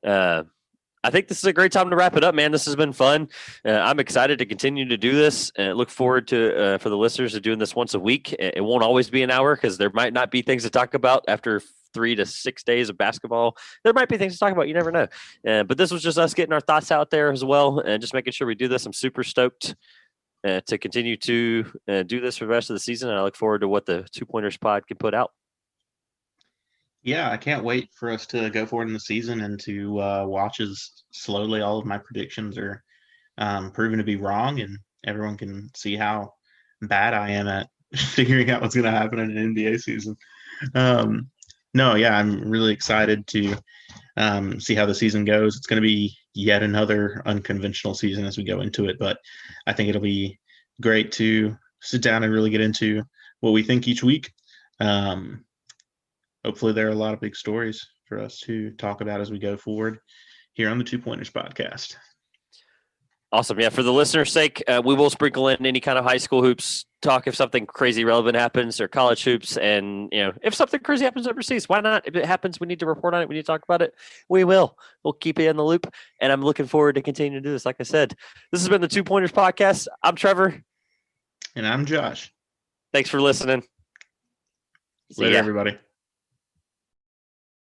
I think this is a great time to wrap it up, man. This has been fun. I'm excited to continue to do this and look forward to, for the listeners, to doing this once a week. It won't always be an hour because there might not be things to talk about after 3 to 6 days of basketball. There might be things to talk about. You never know. But this was just us getting our thoughts out there as well and just making sure we do this. I'm super stoked to continue to do this for the rest of the season. And I look forward to what the 2-Pointers pod can put out. Yeah, I can't wait for us to go forward in the season and to watch as slowly all of my predictions are proven to be wrong, and everyone can see how bad I am at figuring out what's going to happen in an NBA season. No, yeah, I'm really excited to see how the season goes. It's going to be yet another unconventional season as we go into it, but I think it'll be great to sit down and really get into what we think each week. Hopefully there are a lot of big stories for us to talk about as we go forward here on the 2-Pointers podcast. Awesome. Yeah, for the listener's sake, we will sprinkle in any kind of high school hoops talk if something crazy relevant happens, or college hoops. And, if something crazy happens overseas, why not? If it happens, we need to report on it. We need to talk about it. We will. We'll keep you in the loop. And I'm looking forward to continuing to do this. Like I said, this has been the 2-Pointers podcast. I'm Trevor. And I'm Josh. Thanks for listening. Later, everybody.